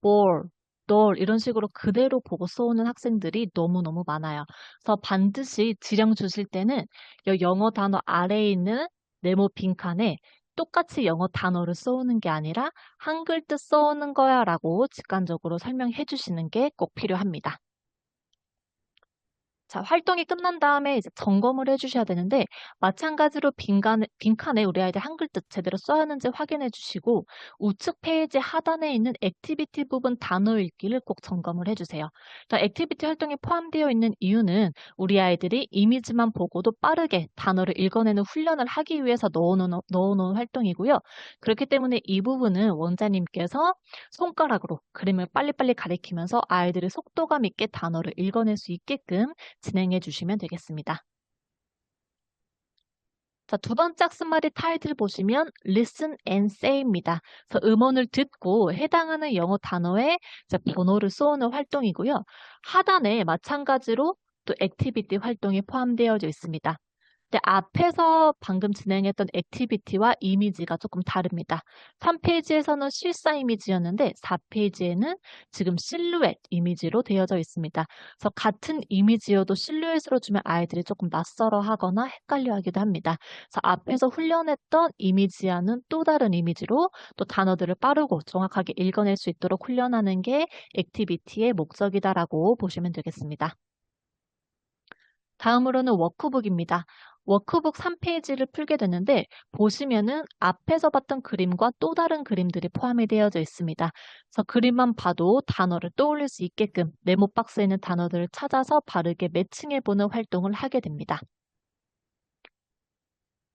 ball, doll 이런 식으로 그대로 보고 써오는 학생들이 너무너무 많아요. 그래서 반드시 지령 주실 때는 이 영어 단어 아래에 있는 네모 빈칸에 똑같이 영어 단어를 써오는 게 아니라 한글 뜻 써오는 거야 라고 직관적으로 설명해 주시는 게 꼭 필요합니다. 자, 활동이 끝난 다음에 이제 점검을 해주셔야 되는데 마찬가지로 빈칸에 우리 아이들 한글 뜻 제대로 써야하는지 확인해 주시고 우측 페이지 하단에 있는 액티비티 부분 단어 읽기를 꼭 점검을 해주세요. 자, 액티비티 활동에 포함되어 있는 이유는 우리 아이들이 이미지만 보고도 빠르게 단어를 읽어내는 훈련을 하기 위해서 넣어놓은 활동이고요. 그렇기 때문에 이 부분은 원장님께서 손가락으로 그림을 빨리빨리 가리키면서 아이들이 속도감 있게 단어를 읽어낼 수 있게끔 진행해 주시면 되겠습니다. 자, 두 번째 학습마디 타이틀 보시면 Listen and Say입니다. 그래서 음원을 듣고 해당하는 영어 단어에 번호를 쏘는 활동이고요. 하단에 마찬가지로 또 액티비티 활동이 포함되어 있습니다. 근데 앞에서 방금 진행했던 액티비티와 이미지가 조금 다릅니다. 3페이지에서는 실사 이미지였는데 4페이지에는 지금 실루엣 이미지로 되어져 있습니다. 그래서 같은 이미지여도 실루엣으로 주면 아이들이 조금 낯설어 하거나 헷갈려 하기도 합니다. 그래서 앞에서 훈련했던 이미지와는 또 다른 이미지로 또 단어들을 빠르고 정확하게 읽어낼 수 있도록 훈련하는 게 액티비티의 목적이다라고 보시면 되겠습니다. 다음으로는 워크북입니다. 워크북 3페이지를 풀게 되는데 보시면은 앞에서 봤던 그림과 또 다른 그림들이 포함이 되어져 있습니다. 그래서 그림만 봐도 단어를 떠올릴 수 있게끔 네모 박스에 있는 단어들을 찾아서 바르게 매칭해보는 활동을 하게 됩니다.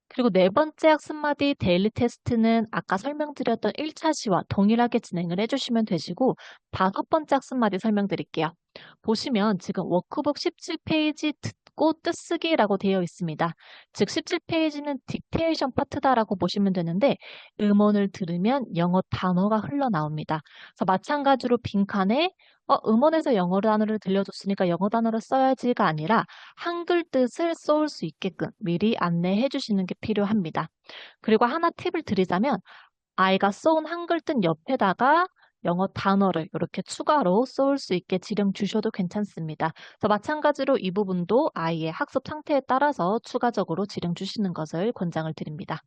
그리고 네 번째 학습마디 데일리 테스트는 아까 설명드렸던 1차 시와 동일하게 진행을 해주시면 되시고 다섯 번째 학습마디 설명드릴게요. 보시면 지금 워크북 17페이지 듣고 뜻쓰기라고 되어 있습니다. 즉 17페이지는 딕테이션 파트다라고 보시면 되는데 음원을 들으면 영어 단어가 흘러나옵니다. 그래서 마찬가지로 빈칸에 음원에서 영어 단어를 들려줬으니까 영어 단어를 써야지가 아니라 한글 뜻을 써올 수 있게끔 미리 안내해 주시는 게 필요합니다. 그리고 하나 팁을 드리자면 아이가 써온 한글 뜻 옆에다가 영어 단어를 이렇게 추가로 써올 수 있게 지령 주셔도 괜찮습니다. 그래서 마찬가지로 이 부분도 아이의 학습 상태에 따라서 추가적으로 지령 주시는 것을 권장을 드립니다.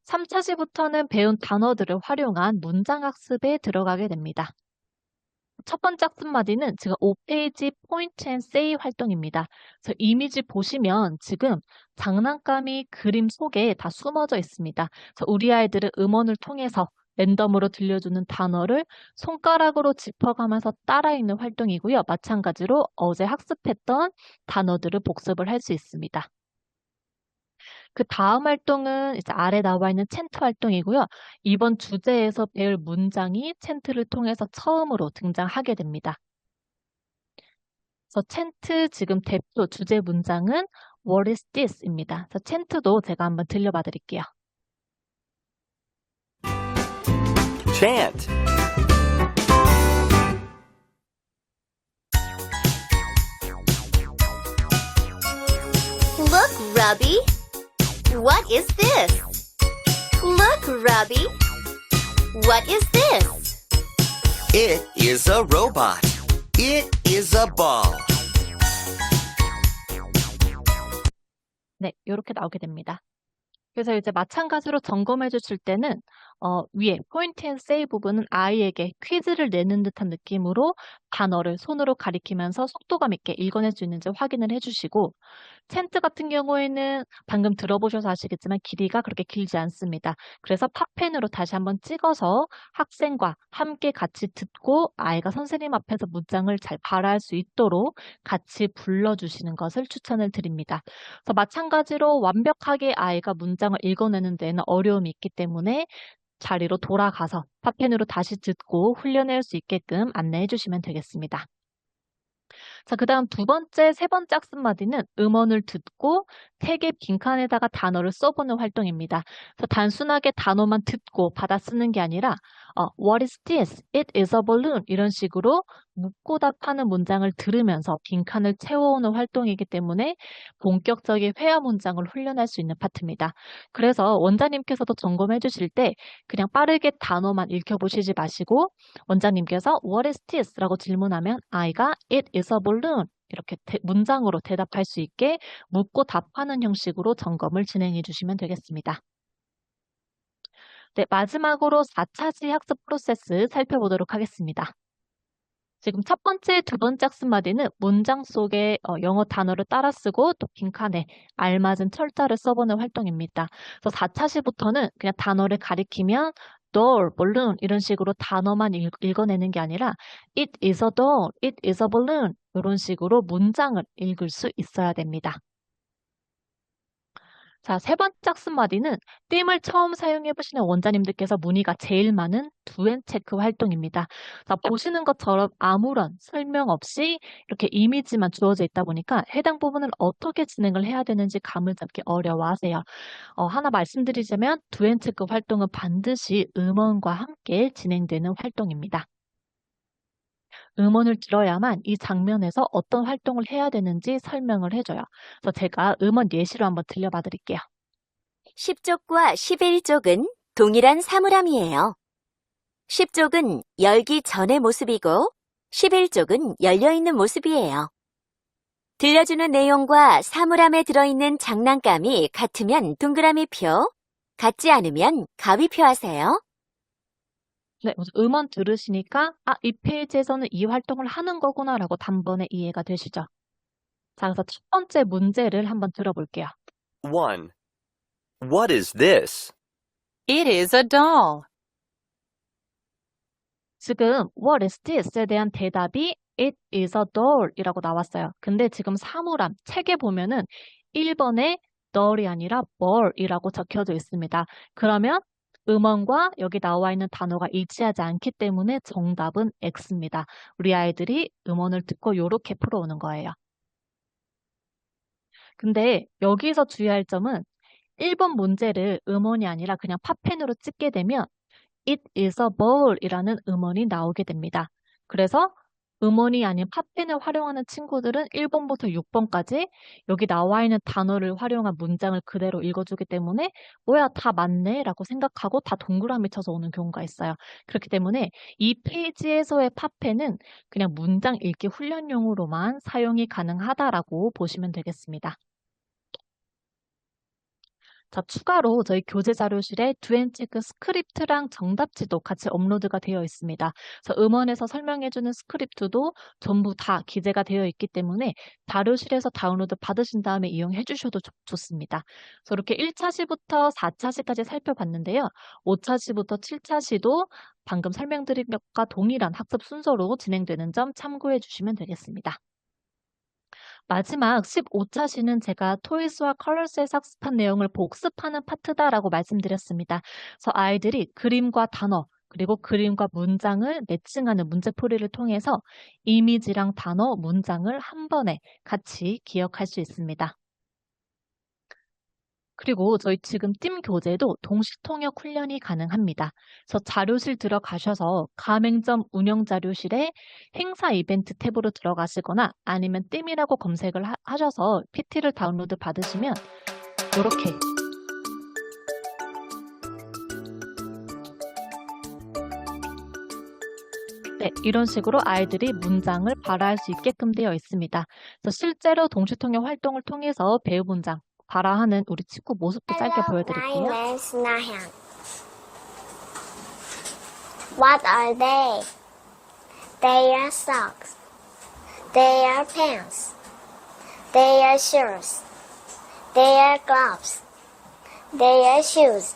3차 시부터는 배운 단어들을 활용한 문장 학습에 들어가게 됩니다. 첫 번째 학습마디는 지금 5페이지 포인트 앤 세이 활동입니다. 그래서 이미지 보시면 지금 장난감이 그림 속에 다 숨어져 있습니다. 그래서 우리 아이들은 음원을 통해서 랜덤으로 들려주는 단어를 손가락으로 짚어가면서 따라 읽는 활동이고요. 마찬가지로 어제 학습했던 단어들을 복습을 할 수 있습니다. 그 다음 활동은 이제 아래 나와 있는 챈트 활동이고요. 이번 주제에서 배울 문장이 챈트를 통해서 처음으로 등장하게 됩니다. 그래서 챈트 지금 대표 주제 문장은 What is this?입니다. 그래서 챈트도 제가 한번 들려봐 드릴게요.
Chant.
Look, Robbie. What is this? Look, Robbie. What is this?
It is a robot. It is a ball.
네, 이렇게 나오게 됩니다. 그래서 이제 마찬가지로 점검해 주실 때는 위에 포인트 앤 세이 부분은 아이에게 퀴즈를 내는 듯한 느낌으로 단어를 손으로 가리키면서 속도감 있게 읽어낼 수 있는지 확인을 해주시고 챈트 같은 경우에는 방금 들어보셔서 아시겠지만 길이가 그렇게 길지 않습니다. 그래서 팝펜으로 다시 한번 찍어서 학생과 함께 같이 듣고 아이가 선생님 앞에서 문장을 잘 발화할 수 있도록 같이 불러주시는 것을 추천을 드립니다. 그래서 마찬가지로 완벽하게 아이가 문장을 읽어내는 데에는 어려움이 있기 때문에 자리로 돌아가서 팝펜으로 다시 듣고 훈련할 수 있게끔 안내해 주시면 되겠습니다. 자, 그 다음 두 번째, 세 번째 학습마디는 음원을 듣고 택의 빈칸에다가 단어를 써보는 활동입니다. 그래서 단순하게 단어만 듣고 받아 쓰는 게 아니라 What is this? It is a balloon. 이런 식으로 묻고 답하는 문장을 들으면서 빈칸을 채워오는 활동이기 때문에 본격적인 회화 문장을 훈련할 수 있는 파트입니다. 그래서 원장님께서도 점검해 주실 때 그냥 빠르게 단어만 읽혀보시지 마시고 원장님께서 What is this? 라고 질문하면 아이가 It is a balloon. 이렇게 문장으로 대답할 수 있게 묻고 답하는 형식으로 점검을 진행해 주시면 되겠습니다. 네, 마지막으로 4차시 학습 프로세스 살펴보도록 하겠습니다. 지금 첫 번째, 두 번째 학습마디는 문장 속에 영어 단어를 따라 쓰고 또 빈칸에 알맞은 철자를 써보는 활동입니다. 그래서 4차시부터는 그냥 단어를 가리키면 door, balloon 이런 식으로 단어만 읽어내는 게 아니라 it is a door, it is a balloon 이런 식으로 문장을 읽을 수 있어야 됩니다. 자, 세 번째 학습마디는 띠을 처음 사용해 보시는 원장님들께서 문의가 제일 많은 두앤체크 활동입니다. 자, 보시는 것처럼 아무런 설명 없이 이렇게 이미지만 주어져 있다 보니까 해당 부분을 어떻게 진행을 해야 되는지 감을 잡기 어려워하세요. 하나 말씀드리자면 두앤체크 활동은 반드시 음원과 함께 진행되는 활동입니다. 음원을 들어야만 이 장면에서 어떤 활동을 해야 되는지 설명을 해줘요. 그래서 제가 음원 예시로 한번 들려봐 드릴게요.
10쪽과 11쪽은 동일한 사물함이에요. 10쪽은 열기 전의 모습이고 11쪽은 열려있는 모습이에요. 들려주는 내용과 사물함에 들어있는 장난감이 같으면 동그라미 표, 같지 않으면 가위표 하세요.
네, 음원 들으시니까 이 페이지에서는 이 활동을 하는 거구나라고 단번에 이해가 되시죠? 자, 그래서 첫 번째 문제를 한번 들어볼게요.
1. What is this?
It is a doll.
지금 What is this에 대한 대답이 It is a doll 이라고 나왔어요. 근데 지금 사물함, 책에 보면은 1번에 doll이 아니라 ball이라고 적혀져 있습니다. 그러면 음원과 여기 나와 있는 단어가 일치하지 않기 때문에 정답은 X입니다. 우리 아이들이 음원을 듣고 이렇게 풀어오는 거예요. 근데 여기서 주의할 점은 1번 문제를 음원이 아니라 그냥 팝펜으로 찍게 되면 It is a ball 이라는 음원이 나오게 됩니다. 그래서 음원이 아닌 팝펜을 활용하는 친구들은 1번부터 6번까지 여기 나와 있는 단어를 활용한 문장을 그대로 읽어주기 때문에 뭐야 다 맞네 라고 생각하고 다 동그라미 쳐서 오는 경우가 있어요. 그렇기 때문에 이 페이지에서의 팝펜은 그냥 문장 읽기 훈련용으로만 사용이 가능하다라고 보시면 되겠습니다. 자, 추가로 저희 교재 자료실에 두앤체크 스크립트랑 정답지도 같이 업로드가 되어 있습니다. 그래서 음원에서 설명해주는 스크립트도 전부 다 기재가 되어 있기 때문에 자료실에서 다운로드 받으신 다음에 이용해 주셔도 좋습니다. 그래서 이렇게 1차 시부터 4차 시까지 살펴봤는데요. 5차 시부터 7차 시도 방금 설명드린 것과 동일한 학습 순서로 진행되는 점 참고해 주시면 되겠습니다. 마지막 15차 시는 제가 토이스와 컬러스에서 학습한 내용을 복습하는 파트다라고 말씀드렸습니다. 그래서 아이들이 그림과 단어, 그리고 그림과 문장을 매칭하는 문제풀이를 통해서 이미지랑 단어, 문장을 한 번에 같이 기억할 수 있습니다. 그리고 저희 지금 팀 교재도 동시통역 훈련이 가능합니다. 그래서 자료실 들어가셔서 가맹점 운영 자료실에 행사 이벤트 탭으로 들어가시거나 아니면 팀이라고 검색을 하셔서 PT를 다운로드 받으시면 이렇게 네, 이런 식으로 아이들이 문장을 발화할 수 있게끔 되어 있습니다. 그래서 실제로 동시통역 활동을 통해서 배우 문장 발화하는 우리 친구 모습도 짧게 보여드릴게요.
My name is Nahyang. What are they? They are socks. They are pants. They are shoes. They are gloves. They are shoes.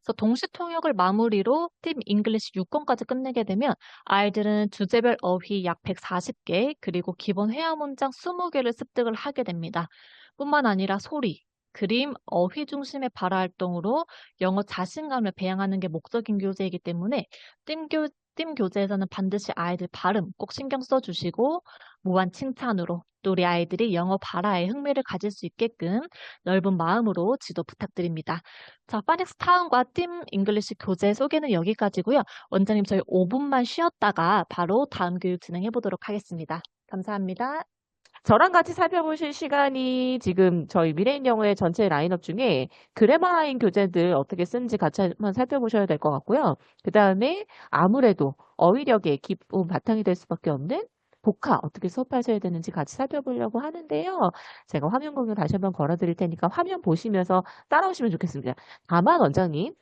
그래서 동시통역을 마무리로 팀 잉글리시 6권까지 끝내게 되면 아이들은 주제별 어휘 약 140개 그리고 기본 회화 문장 20개를 습득을 하게 됩니다. 뿐만 아니라 소리, 그림, 어휘 중심의 발화 활동으로 영어 자신감을 배양하는 게 목적인 교재이기 때문에 팀 교재에서는 반드시 아이들 발음 꼭 신경 써주시고 무한 칭찬으로 또 우리 아이들이 영어 발화에 흥미를 가질 수 있게끔 넓은 마음으로 지도 부탁드립니다. 자, 파닉스 타운과 팀 잉글리시 교재 소개는 여기까지고요. 원장님 저희 5분만 쉬었다가 바로 다음 교육 진행해 보도록 하겠습니다. 감사합니다.
저랑 같이 살펴보실 시간이 지금 저희 미래인 영어의 전체 라인업 중에 그래머라인 교재들 어떻게 쓰는지 같이 한번 살펴보셔야 될 것 같고요. 그 다음에 아무래도 어휘력의 기본 바탕이 될 수밖에 없는 복화 어떻게 수업하셔야 되는지 같이 살펴보려고 하는데요. 제가 화면 공유 다시 한번 걸어드릴 테니까 화면 보시면서 따라오시면 좋겠습니다. 다만 원장님,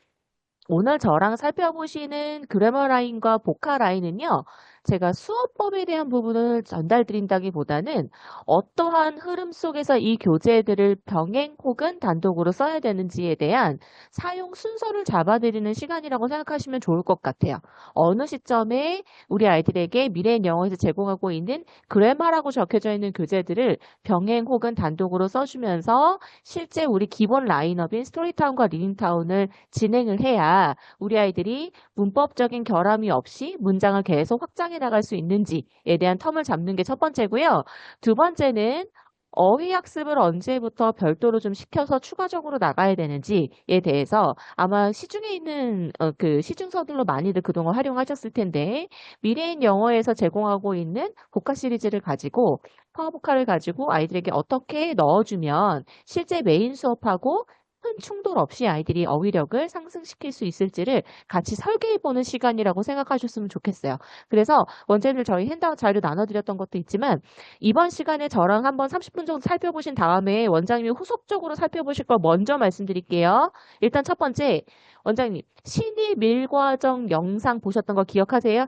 오늘 저랑 살펴보시는 그래머 라인과 복화 라인은요. 제가 수업법에 대한 부분을 전달드린다기보다는 어떠한 흐름 속에서 이 교재들을 병행 혹은 단독으로 써야 되는지에 대한 사용 순서를 잡아드리는 시간이라고 생각하시면 좋을 것 같아요. 어느 시점에 우리 아이들에게 미래인 영어에서 제공하고 있는 그래머라고 적혀져 있는 교재들을 병행 혹은 단독으로 써주면서 실제 우리 기본 라인업인 스토리타운과 리딩타운을 진행을 해야 우리 아이들이 문법적인 결함이 없이 문장을 계속 확장해 나갈 수 있는지에 대한 텀을 잡는 게 첫 번째고요. 두 번째는 어휘 학습을 언제부터 별도로 좀 시켜서 추가적으로 나가야 되는지에 대해서 아마 시중에 있는 그 시중서들로 많이들 그동안 활용하셨을 텐데 미래인 영어에서 제공하고 있는 복화 시리즈를 가지고 파워복화를 가지고 아이들에게 어떻게 넣어주면 실제 메인 수업하고 큰 충돌 없이 아이들이 어휘력을 상승시킬 수 있을지를 같이 설계해보는 시간이라고 생각하셨으면 좋겠어요. 그래서 원장님들 저희 핸드아웃 자료 나눠드렸던 것도 있지만 이번 시간에 저랑 한번 30분 정도 살펴보신 다음에 원장님이 후속적으로 살펴보실 걸 먼저 말씀드릴게요. 일단 첫 번째, 원장님 신입 밀과정 영상 보셨던 거 기억하세요?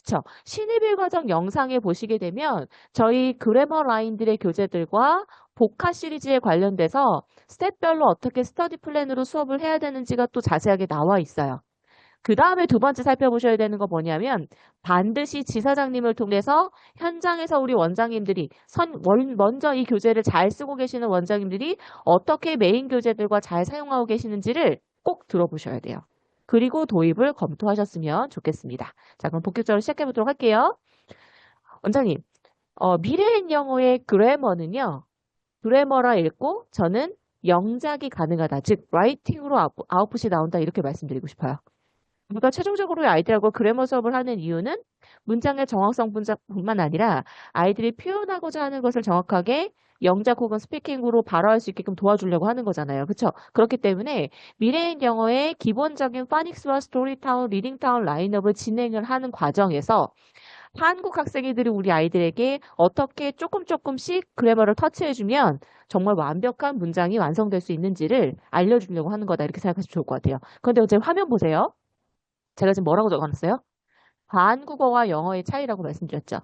그쵸? 신입일 과정 영상에 보시게 되면 저희 그래머 라인들의 교재들과 복화 시리즈에 관련돼서 스텝별로 어떻게 스터디 플랜으로 수업을 해야 되는지가 또 자세하게 나와 있어요. 그 다음에 두 번째 살펴보셔야 되는 거 뭐냐면 반드시 지사장님을 통해서 현장에서 우리 원장님들이 먼저 이 교재를 잘 쓰고 계시는 원장님들이 어떻게 메인 교재들과 잘 사용하고 계시는지를 꼭 들어보셔야 돼요. 그리고 도입을 검토하셨으면 좋겠습니다. 자, 그럼 본격적으로 시작해 보도록 할게요. 원장님, 미래인 영어의 그래머는요. 그래머라 읽고 저는 영작이 가능하다. 즉, 라이팅으로 아웃풋이 나온다. 이렇게 말씀드리고 싶어요. 우리가 최종적으로 아이들하고 그래머 수업을 하는 이유는 문장의 정확성뿐만 아니라 아이들이 표현하고자 하는 것을 정확하게 영작 혹은 스피킹으로 발화할 수 있게끔 도와주려고 하는 거잖아요. 그렇죠? 그렇기 때문에 미래인 영어의 기본적인 파닉스와 스토리타운, 리딩타운 라인업을 진행을 하는 과정에서 한국 학생들이 우리 아이들에게 어떻게 조금씩 그래머를 터치해주면 정말 완벽한 문장이 완성될 수 있는지를 알려주려고 하는 거다. 이렇게 생각하시면 좋을 것 같아요. 그런데 제 화면 보세요. 제가 지금 뭐라고 적어놨어요? 한국어와 영어의 차이라고 말씀드렸죠.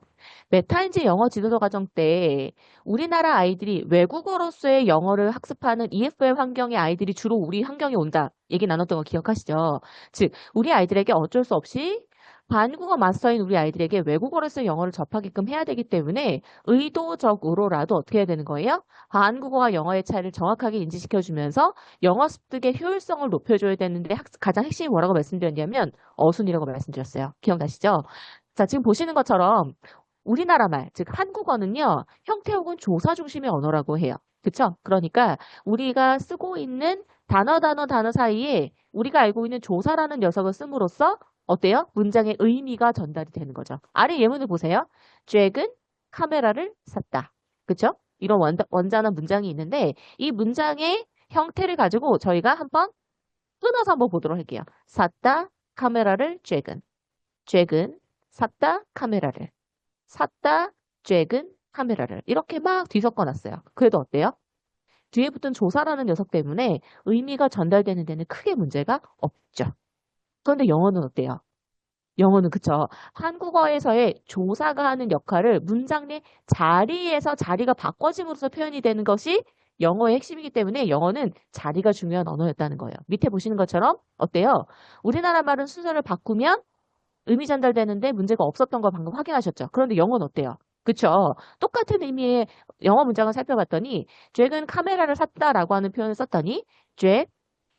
메타인지 영어 지도서 과정 때 우리나라 아이들이 외국어로서의 영어를 학습하는 EFL 환경의 아이들이 주로 우리 환경에 온다. 얘기 나눴던 거 기억하시죠? 즉, 우리 아이들에게 어쩔 수 없이 한국어 마스터인 우리 아이들에게 외국어로서의 영어를 접하게끔 해야 되기 때문에 의도적으로라도 어떻게 해야 되는 거예요? 한국어와 영어의 차이를 정확하게 인지시켜주면서 영어 습득의 효율성을 높여줘야 되는데 가장 핵심이 뭐라고 말씀드렸냐면 어순이라고 말씀드렸어요. 기억나시죠? 자, 지금 보시는 것처럼 우리나라 말, 즉 한국어는요. 형태 혹은 조사 중심의 언어라고 해요. 그쵸? 그러니까 우리가 쓰고 있는 단어 사이에 우리가 알고 있는 조사라는 녀석을 씀으로써 어때요? 문장의 의미가 전달이 되는 거죠. 아래 예문을 보세요. 잭은 카메라를 샀다. 그쵸? 이런 원단한 문장이 있는데 이 문장의 형태를 가지고 저희가 한번 끊어서 한번 보도록 할게요. 샀다, 카메라를 잭은. 잭은 샀다, 카메라를. 샀다, 잭은 카메라를. 이렇게 막 뒤섞어 놨어요. 그래도 어때요? 뒤에 붙은 조사라는 녀석 때문에 의미가 전달되는 데는 크게 문제가 없죠. 그런데 영어는 어때요? 영어는 그쵸. 한국어에서의 조사가 하는 역할을 문장 내 자리에서 자리가 바꿔짐으로써 표현이 되는 것이 영어의 핵심이기 때문에 영어는 자리가 중요한 언어였다는 거예요. 밑에 보시는 것처럼 어때요? 우리나라 말은 순서를 바꾸면 의미 전달되는데 문제가 없었던 거 방금 확인하셨죠? 그런데 영어는 어때요? 그쵸? 똑같은 의미의 영어 문장을 살펴봤더니 잭은 카메라를 샀다라고 하는 표현을 썼더니 잭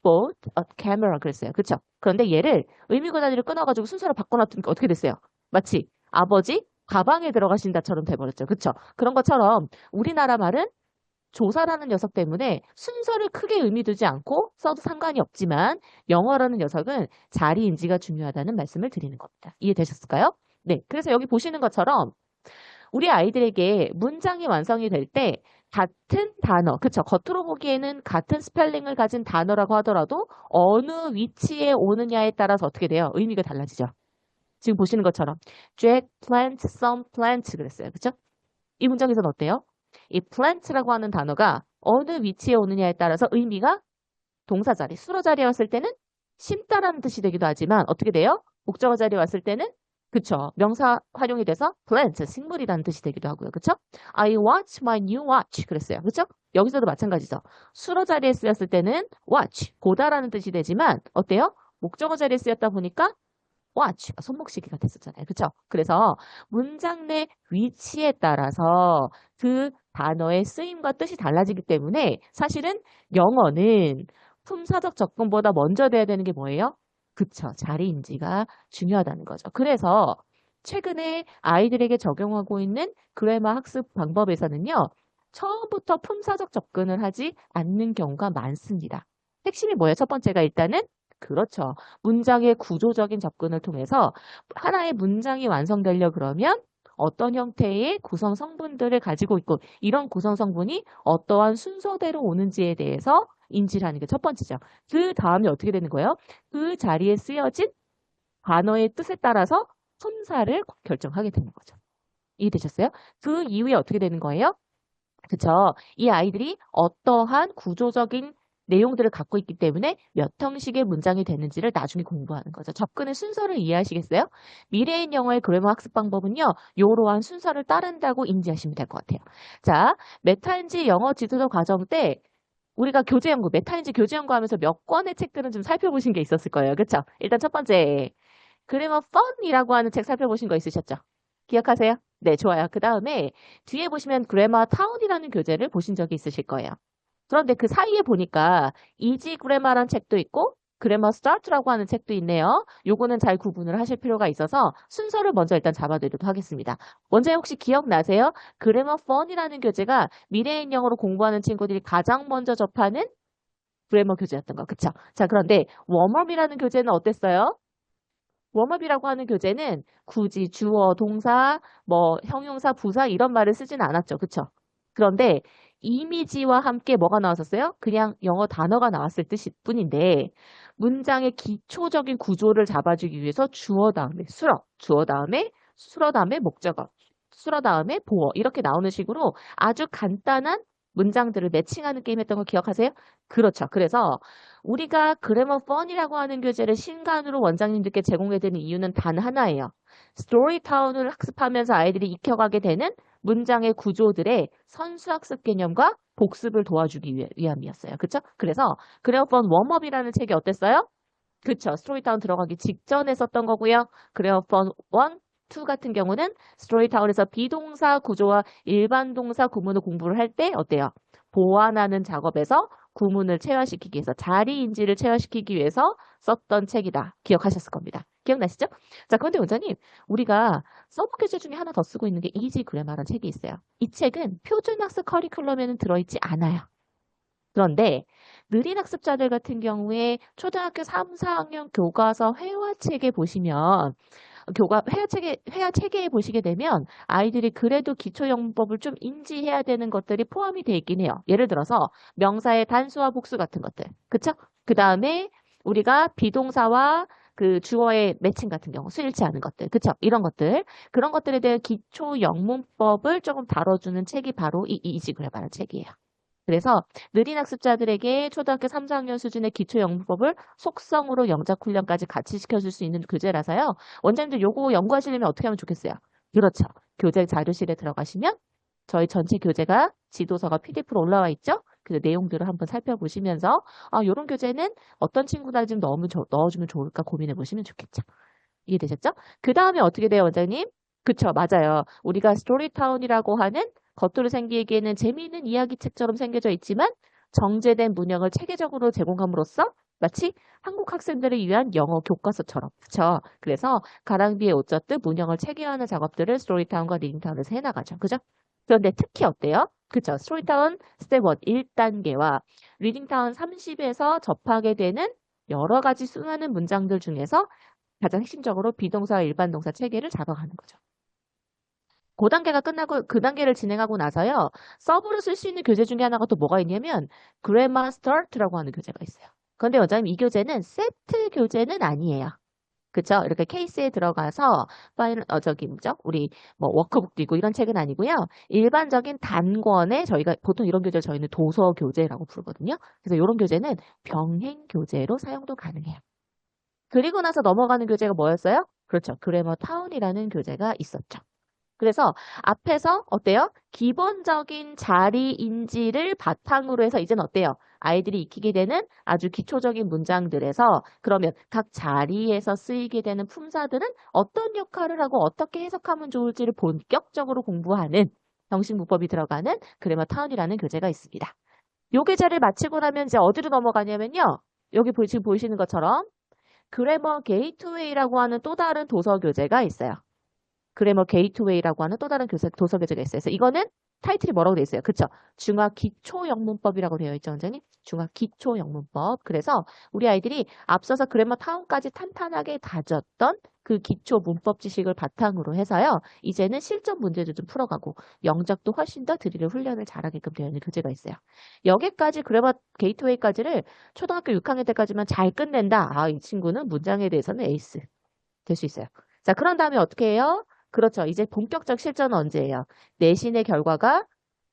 bought a camera 그랬어요. 그쵸? 그런데 얘를 의미고 단위를 끊어가지고 순서를 바꿔놨더니 어떻게 됐어요? 마치 아버지 가방에 들어가신다처럼 돼버렸죠. 그쵸? 그런 것처럼 우리나라 말은 조사라는 녀석 때문에 순서를 크게 의미 두지 않고 써도 상관이 없지만 영어라는 녀석은 자리 인지가 중요하다는 말씀을 드리는 겁니다. 이해되셨을까요? 네. 그래서 여기 보시는 것처럼 우리 아이들에게 문장이 완성이 될 때 같은 단어, 그쵸? 겉으로 보기에는 같은 스펠링을 가진 단어라고 하더라도 어느 위치에 오느냐에 따라서 어떻게 돼요? 의미가 달라지죠. 지금 보시는 것처럼 Jack plant some plants 그랬어요. 그쵸? 이 문장에서는 어때요? 이 plant라고 하는 단어가 어느 위치에 오느냐에 따라서 의미가 동사 자리, 수로 자리에 왔을 때는 심다라는 뜻이 되기도 하지만 어떻게 돼요? 목적어 자리에 왔을 때는 그쵸. 명사 활용이 돼서 plant, 식물이라는 뜻이 되기도 하고요. 그쵸? I watch my new watch. 그랬어요. 그쵸? 여기서도 마찬가지죠. 수로 자리에 쓰였을 때는 watch, 보다라는 뜻이 되지만 어때요? 목적어 자리에 쓰였다 보니까 watch, 손목시계가 됐었잖아요. 그쵸? 그래서 문장 내 위치에 따라서 그 단어의 쓰임과 뜻이 달라지기 때문에 사실은 영어는 품사적 접근보다 먼저 돼야 되는 게 뭐예요? 그쵸. 자리 인지가 중요하다는 거죠. 그래서 최근에 아이들에게 적용하고 있는 그래머 학습 방법에서는요. 처음부터 품사적 접근을 하지 않는 경우가 많습니다. 핵심이 뭐예요? 첫 번째가 일단은 그렇죠. 문장의 구조적인 접근을 통해서 하나의 문장이 완성되려 그러면 어떤 형태의 구성 성분들을 가지고 있고 이런 구성 성분이 어떠한 순서대로 오는지에 대해서 인지를 하는 게 첫 번째죠. 그 다음에 어떻게 되는 거예요? 그 자리에 쓰여진 단어의 뜻에 따라서 품사를 결정하게 되는 거죠. 이해되셨어요? 그 이후에 어떻게 되는 거예요? 그쵸? 이 아이들이 어떠한 구조적인 내용들을 갖고 있기 때문에 몇 형식의 문장이 되는지를 나중에 공부하는 거죠. 접근의 순서를 이해하시겠어요? 미래인 영어의 그래머 학습 방법은요. 이러한 순서를 따른다고 인지하시면 될 것 같아요. 자, 메타인지 영어 지도서 과정 때 우리가 교재 연구, 메타인지 교재 연구하면서 몇 권의 책들은 좀 살펴보신 게 있었을 거예요. 그렇죠? 일단 첫 번째, 그래머 펀이라고 하는 책 살펴보신 거 있으셨죠? 기억하세요? 네, 좋아요. 그 다음에 뒤에 보시면 그래머 타운이라는 교재를 보신 적이 있으실 거예요. 그런데 그 사이에 보니까 이지 그래머라는 책도 있고 그래머 스타트라고 하는 책도 있네요. 요거는 잘 구분을 하실 필요가 있어서 순서를 먼저 일단 잡아드리도록 하겠습니다. 먼저 혹시 기억나세요? 그래머 펀이라는 교재가 미래인 영어로 공부하는 친구들이 가장 먼저 접하는 그래머 교재였던 거. 그쵸? 자, 그런데 웜업이라는 교재는 어땠어요? 웜업이라고 하는 교재는 굳이 주어, 동사, 뭐 형용사, 부사 이런 말을 쓰진 않았죠. 그쵸? 그런데 이미지와 함께 뭐가 나왔었어요? 그냥 영어 단어가 나왔을 뿐인데 문장의 기초적인 구조를 잡아주기 위해서 주어 다음에 수러, 주어 다음에 수러 다음에 목적어, 수러 다음에 보어 이렇게 나오는 식으로 아주 간단한 문장들을 매칭하는 게임 했던 거 기억하세요? 그렇죠. 그래서 우리가 그래머 펀이라고 하는 교재를 신간으로 원장님들께 제공해드리는 이유는 단 하나예요. 스토리타운을 학습하면서 아이들이 익혀가게 되는 문장의 구조들의 선수학습 개념과 복습을 도와주기 위함이었어요. 그렇죠? 그래서 그래머 펀 웜업이라는 책이 어땠어요? 그렇죠. 스토리타운 들어가기 직전에 썼던 거고요. 그래머 펀 1, 2 같은 경우는 스토리타운에서 비동사 구조와 일반 동사 구문을 공부를 할 때 어때요? 보완하는 작업에서 구문을 체화시키기 위해서 자리 인지를 체화시키기 위해서 썼던 책이다. 기억하셨을 겁니다. 기억나시죠? 자, 그런데 원장님, 우리가 서브 교재 중에 하나 더 쓰고 있는 게 이지 그래머라는 책이 있어요. 이 책은 표준학습 커리큘럼에는 들어있지 않아요. 그런데 느린 학습자들 같은 경우에 초등학교 3, 4학년 교과서 회화책에 보시면 회화 체계에 보시게 되면 아이들이 그래도 기초 영문법을 좀 인지해야 되는 것들이 포함이 되어 있긴 해요. 예를 들어서 명사의 단수와 복수 같은 것들. 그쵸? 그 다음에 우리가 비동사와 그 주어의 매칭 같은 경우 수일치 않은 것들. 그쵸? 이런 것들. 그런 것들에 대한 기초 영문법을 조금 다뤄주는 책이 바로 이 이지 그래머라는 책이에요. 그래서 느린 학습자들에게 초등학교 3, 4학년 수준의 기초 영문법을 속성으로 영작 훈련까지 같이 시켜줄 수 있는 교재라서요. 원장님들 요거 연구하시려면 어떻게 하면 좋겠어요? 그렇죠. 교재 자료실에 들어가시면 저희 전체 교재가 지도서가 PDF로 올라와 있죠? 그 내용들을 한번 살펴보시면서 요런 교재는 어떤 친구들 좀 넣어주면 좋을까 고민해 보시면 좋겠죠. 이해되셨죠? 그 다음에 어떻게 돼요, 원장님? 그쵸, 맞아요. 우리가 스토리타운이라고 하는 겉으로 생기기에는 재미있는 이야기책처럼 생겨져 있지만 정제된 문형을 체계적으로 제공함으로써 마치 한국 학생들을 위한 영어 교과서처럼. 그쵸? 그래서 가랑비에 옷 젖듯 문형을 체계화하는 작업들을 스토리타운과 리딩타운에서 해나가죠. 그죠? 그런데 특히 어때요? 그쵸? 스토리타운 스텝 1 1단계와 리딩타운 30에서 접하게 되는 여러 가지 수많은 문장들 중에서 가장 핵심적으로 비동사와 일반 동사 체계를 잡아가는 거죠. 그 단계가 끝나고 그 단계를 진행하고 나서요. 서브로 쓸 수 있는 교재 중에 하나가 또 뭐가 있냐면 그래머 스타트라고 하는 교재가 있어요. 그런데 원장님 이 교재는 세트 교재는 아니에요. 그쵸? 이렇게 케이스에 들어가서 파일 우리 뭐 워크북도 있고 이런 책은 아니고요. 일반적인 단권에 저희가 보통 이런 교재를 저희는 도서 교재라고 부르거든요. 그래서 이런 교재는 병행 교재로 사용도 가능해요. 그리고 나서 넘어가는 교재가 뭐였어요? 그렇죠. 그래머 타운이라는 교재가 있었죠. 그래서 앞에서 어때요? 기본적인 자리 인지를 바탕으로 해서 이제는 어때요? 아이들이 익히게 되는 아주 기초적인 문장들에서 그러면 각 자리에서 쓰이게 되는 품사들은 어떤 역할을 하고 어떻게 해석하면 좋을지를 본격적으로 공부하는 정신문법이 들어가는 그래머 타운이라는 교재가 있습니다. 요 교재를 마치고 나면 이제 어디로 넘어가냐면요. 여기 지금 보이시는 것처럼 그래머 게이트웨이라고 하는 또 다른 도서 교재가 있어요. 그래머 게이트웨이라고 하는 또 다른 도서 교재가 있어요. 그래서 이거는 타이틀이 뭐라고 되어 있어요? 그쵸? 중학 기초 영문법이라고 되어 있죠, 원장님? 중학 기초 영문법. 그래서 우리 아이들이 앞서서 그래머 타운까지 탄탄하게 다졌던 그 기초 문법 지식을 바탕으로 해서요. 이제는 실전 문제도 좀 풀어가고 영작도 훨씬 더 드리를 훈련을 잘하게끔 되어 있는 교재가 있어요. 여기까지 그래머 게이트웨이까지를 초등학교 6학년 때까지만 잘 끝낸다. 이 친구는 문장에 대해서는 에이스 될 수 있어요. 자, 그런 다음에 어떻게 해요? 그렇죠. 이제 본격적 실전은 언제예요? 내신의 결과가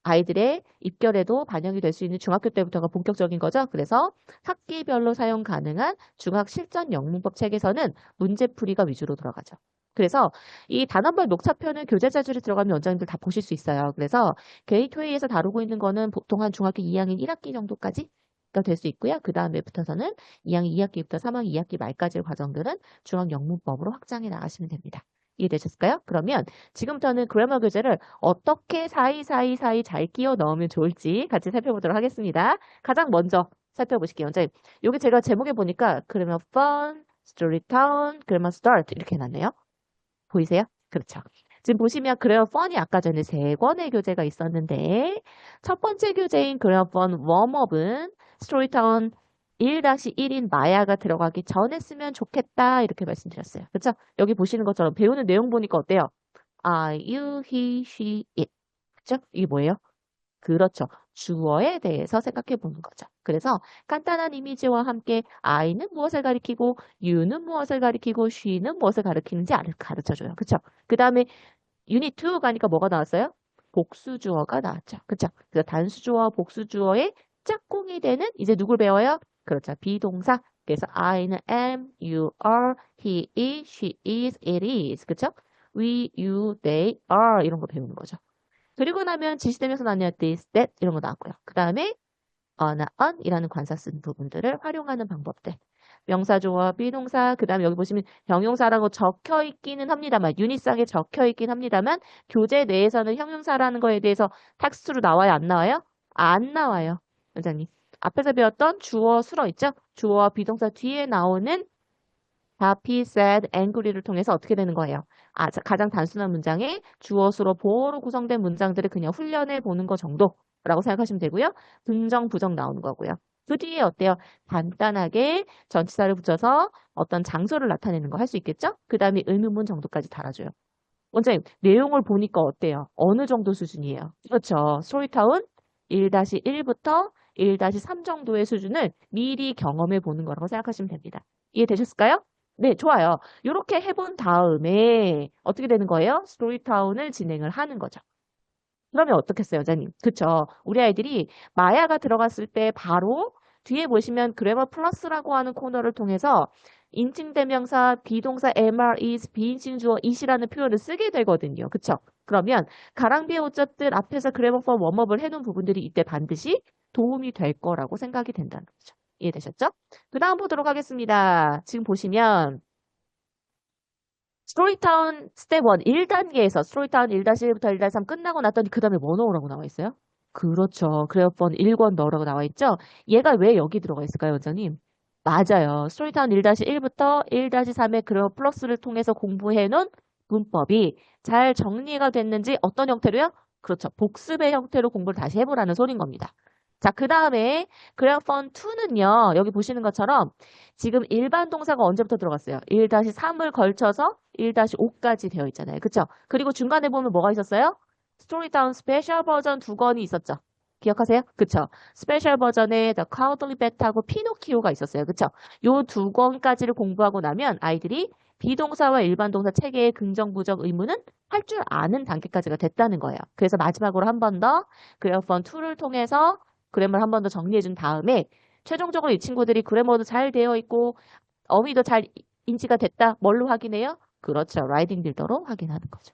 아이들의 입결에도 반영이 될 수 있는 중학교 때부터가 본격적인 거죠. 그래서 학기별로 사용 가능한 중학 실전 영문법 책에서는 문제풀이가 위주로 들어가죠. 그래서 이 단원별 녹차표는 교재 자료에 들어가면 원장님들 다 보실 수 있어요. 그래서 게이트웨이에서 다루고 있는 거는 보통 한 중학교 2학년 1학기 정도까지가 될 수 있고요. 그 다음에부터서는 2학년 2학기부터 3학년 2학기 말까지의 과정들은 중학 영문법으로 확장해 나가시면 됩니다. 이해되셨을까요? 그러면 지금부터는 그래머 교재를 어떻게 사이사이 잘 끼워 넣으면 좋을지 같이 살펴보도록 하겠습니다. 가장 먼저 살펴보실게요. 원장님, 여기 제가 제목에 보니까 그래머 fun, story town, 그래머 start 이렇게 해놨네요. 보이세요? 그렇죠. 지금 보시면 그래머 fun이 아까 전에 3권의 교재가 있었는데 첫 번째 교재인 그래머 fun 웜업은 story town 1-1인 마야가 들어가기 전에 쓰면 좋겠다 이렇게 말씀드렸어요. 그렇죠? 여기 보시는 것처럼 배우는 내용 보니까 어때요? I, you, he, she, it. 그렇죠? 이게 뭐예요? 그렇죠. 주어에 대해서 생각해 보는 거죠. 그래서 간단한 이미지와 함께 I는 무엇을 가리키고 you는 무엇을 가리키고 she는 무엇을 가리키는지 가르쳐줘요. 그렇죠? 그 다음에 유닛 2 가니까 뭐가 나왔어요? 복수주어가 나왔죠. 그렇죠? 그래서 단수주어와 복수주어의 짝꿍이 되는 이제 누굴 배워요? 그렇죠. 비동사. 그래서 I는 am, you are, he is, she is, it is. 그렇죠? we, you, they are 이런 거 배우는 거죠. 그리고 나면 지시대명사 나뉘어 this, that 이런 거 나왔고요. 그 다음에 on 이라는 관사 쓴 부분들을 활용하는 방법들. 명사조와 비동사, 그 다음에 여기 보시면 형용사라고 적혀 있기는 합니다만, 유닛상에 적혀 있긴 합니다만, 교재 내에서는 형용사라는 거에 대해서 텍스트로 나와요? 안 나와요? 안 나와요. 원장님. 앞에서 배웠던 주어, 수러 있죠? 주어와 비동사 뒤에 나오는 happy, sad, angry를 통해서 어떻게 되는 거예요? 가장 단순한 문장에 주어, 수로, 보어로 구성된 문장들을 그냥 훈련해 보는 거 정도라고 생각하시면 되고요. 긍정, 부정 나오는 거고요. 그 뒤에 어때요? 간단하게 전치사를 붙여서 어떤 장소를 나타내는 거 할 수 있겠죠? 그 다음에 의문문 정도까지 달아줘요. 원장님, 내용을 보니까 어때요? 어느 정도 수준이에요? 그렇죠. 스토리타운 1-1부터 1-3 정도의 수준을 미리 경험해 보는 거라고 생각하시면 됩니다. 이해되셨을까요? 네, 좋아요. 이렇게 해본 다음에 어떻게 되는 거예요? 스토리타운을 진행을 하는 거죠. 그러면 어떻겠어요, 여자님? 그쵸? 우리 아이들이 마야가 들어갔을 때 바로 뒤에 보시면 그래머 플러스라고 하는 코너를 통해서 인칭대명사, 비동사, MR, is, 비인칭 주어, it이라는 표현을 쓰게 되거든요. 그쵸? 그러면 가랑비의 오답들 앞에서 그래머 폼 웜업을 해놓은 부분들이 이때 반드시 도움이 될 거라고 생각이 된다는 거죠. 이해되셨죠? 그 다음 보도록 하겠습니다. 지금 보시면 스토리타운 스텝 1, 1단계에서 스토리타운 1-1부터 1-3 끝나고 났더니 그 다음에 뭐 넣으라고 나와 있어요? 그렇죠. 그래프번 1권 넣으라고 나와 있죠? 얘가 왜 여기 들어가 있을까요, 원장님? 맞아요. 스토리타운 1-1부터 1-3의 그래프 플러스를 통해서 공부해놓은 문법이 잘 정리가 됐는지 어떤 형태로요? 그렇죠. 복습의 형태로 공부를 다시 해보라는 소린 겁니다. 자, 그 다음에 그래프번 2는요. 여기 보시는 것처럼 지금 일반 동사가 언제부터 들어갔어요? 1-3을 걸쳐서 1-5까지 되어 있잖아요. 그쵸? 그리고 중간에 보면 뭐가 있었어요? 스토리타운 스페셜 버전 2권이 있었죠. 기억하세요? 그쵸? 스페셜 버전에 The Cowardly Bat하고 피노키오가 있었어요. 그쵸? 요 2권까지를 공부하고 나면 아이들이 비동사와 일반 동사 체계의 긍정, 부정 의무는 할 줄 아는 단계까지가 됐다는 거예요. 그래서 마지막으로 한 번 더 그래프번 2를 통해서 그래머를 한 번 더 정리해 준 다음에 최종적으로 이 친구들이 그래머도 잘 되어 있고 어휘도 잘 인지가 됐다. 뭘로 확인해요? 그렇죠. 라이딩 빌더로 확인하는 거죠.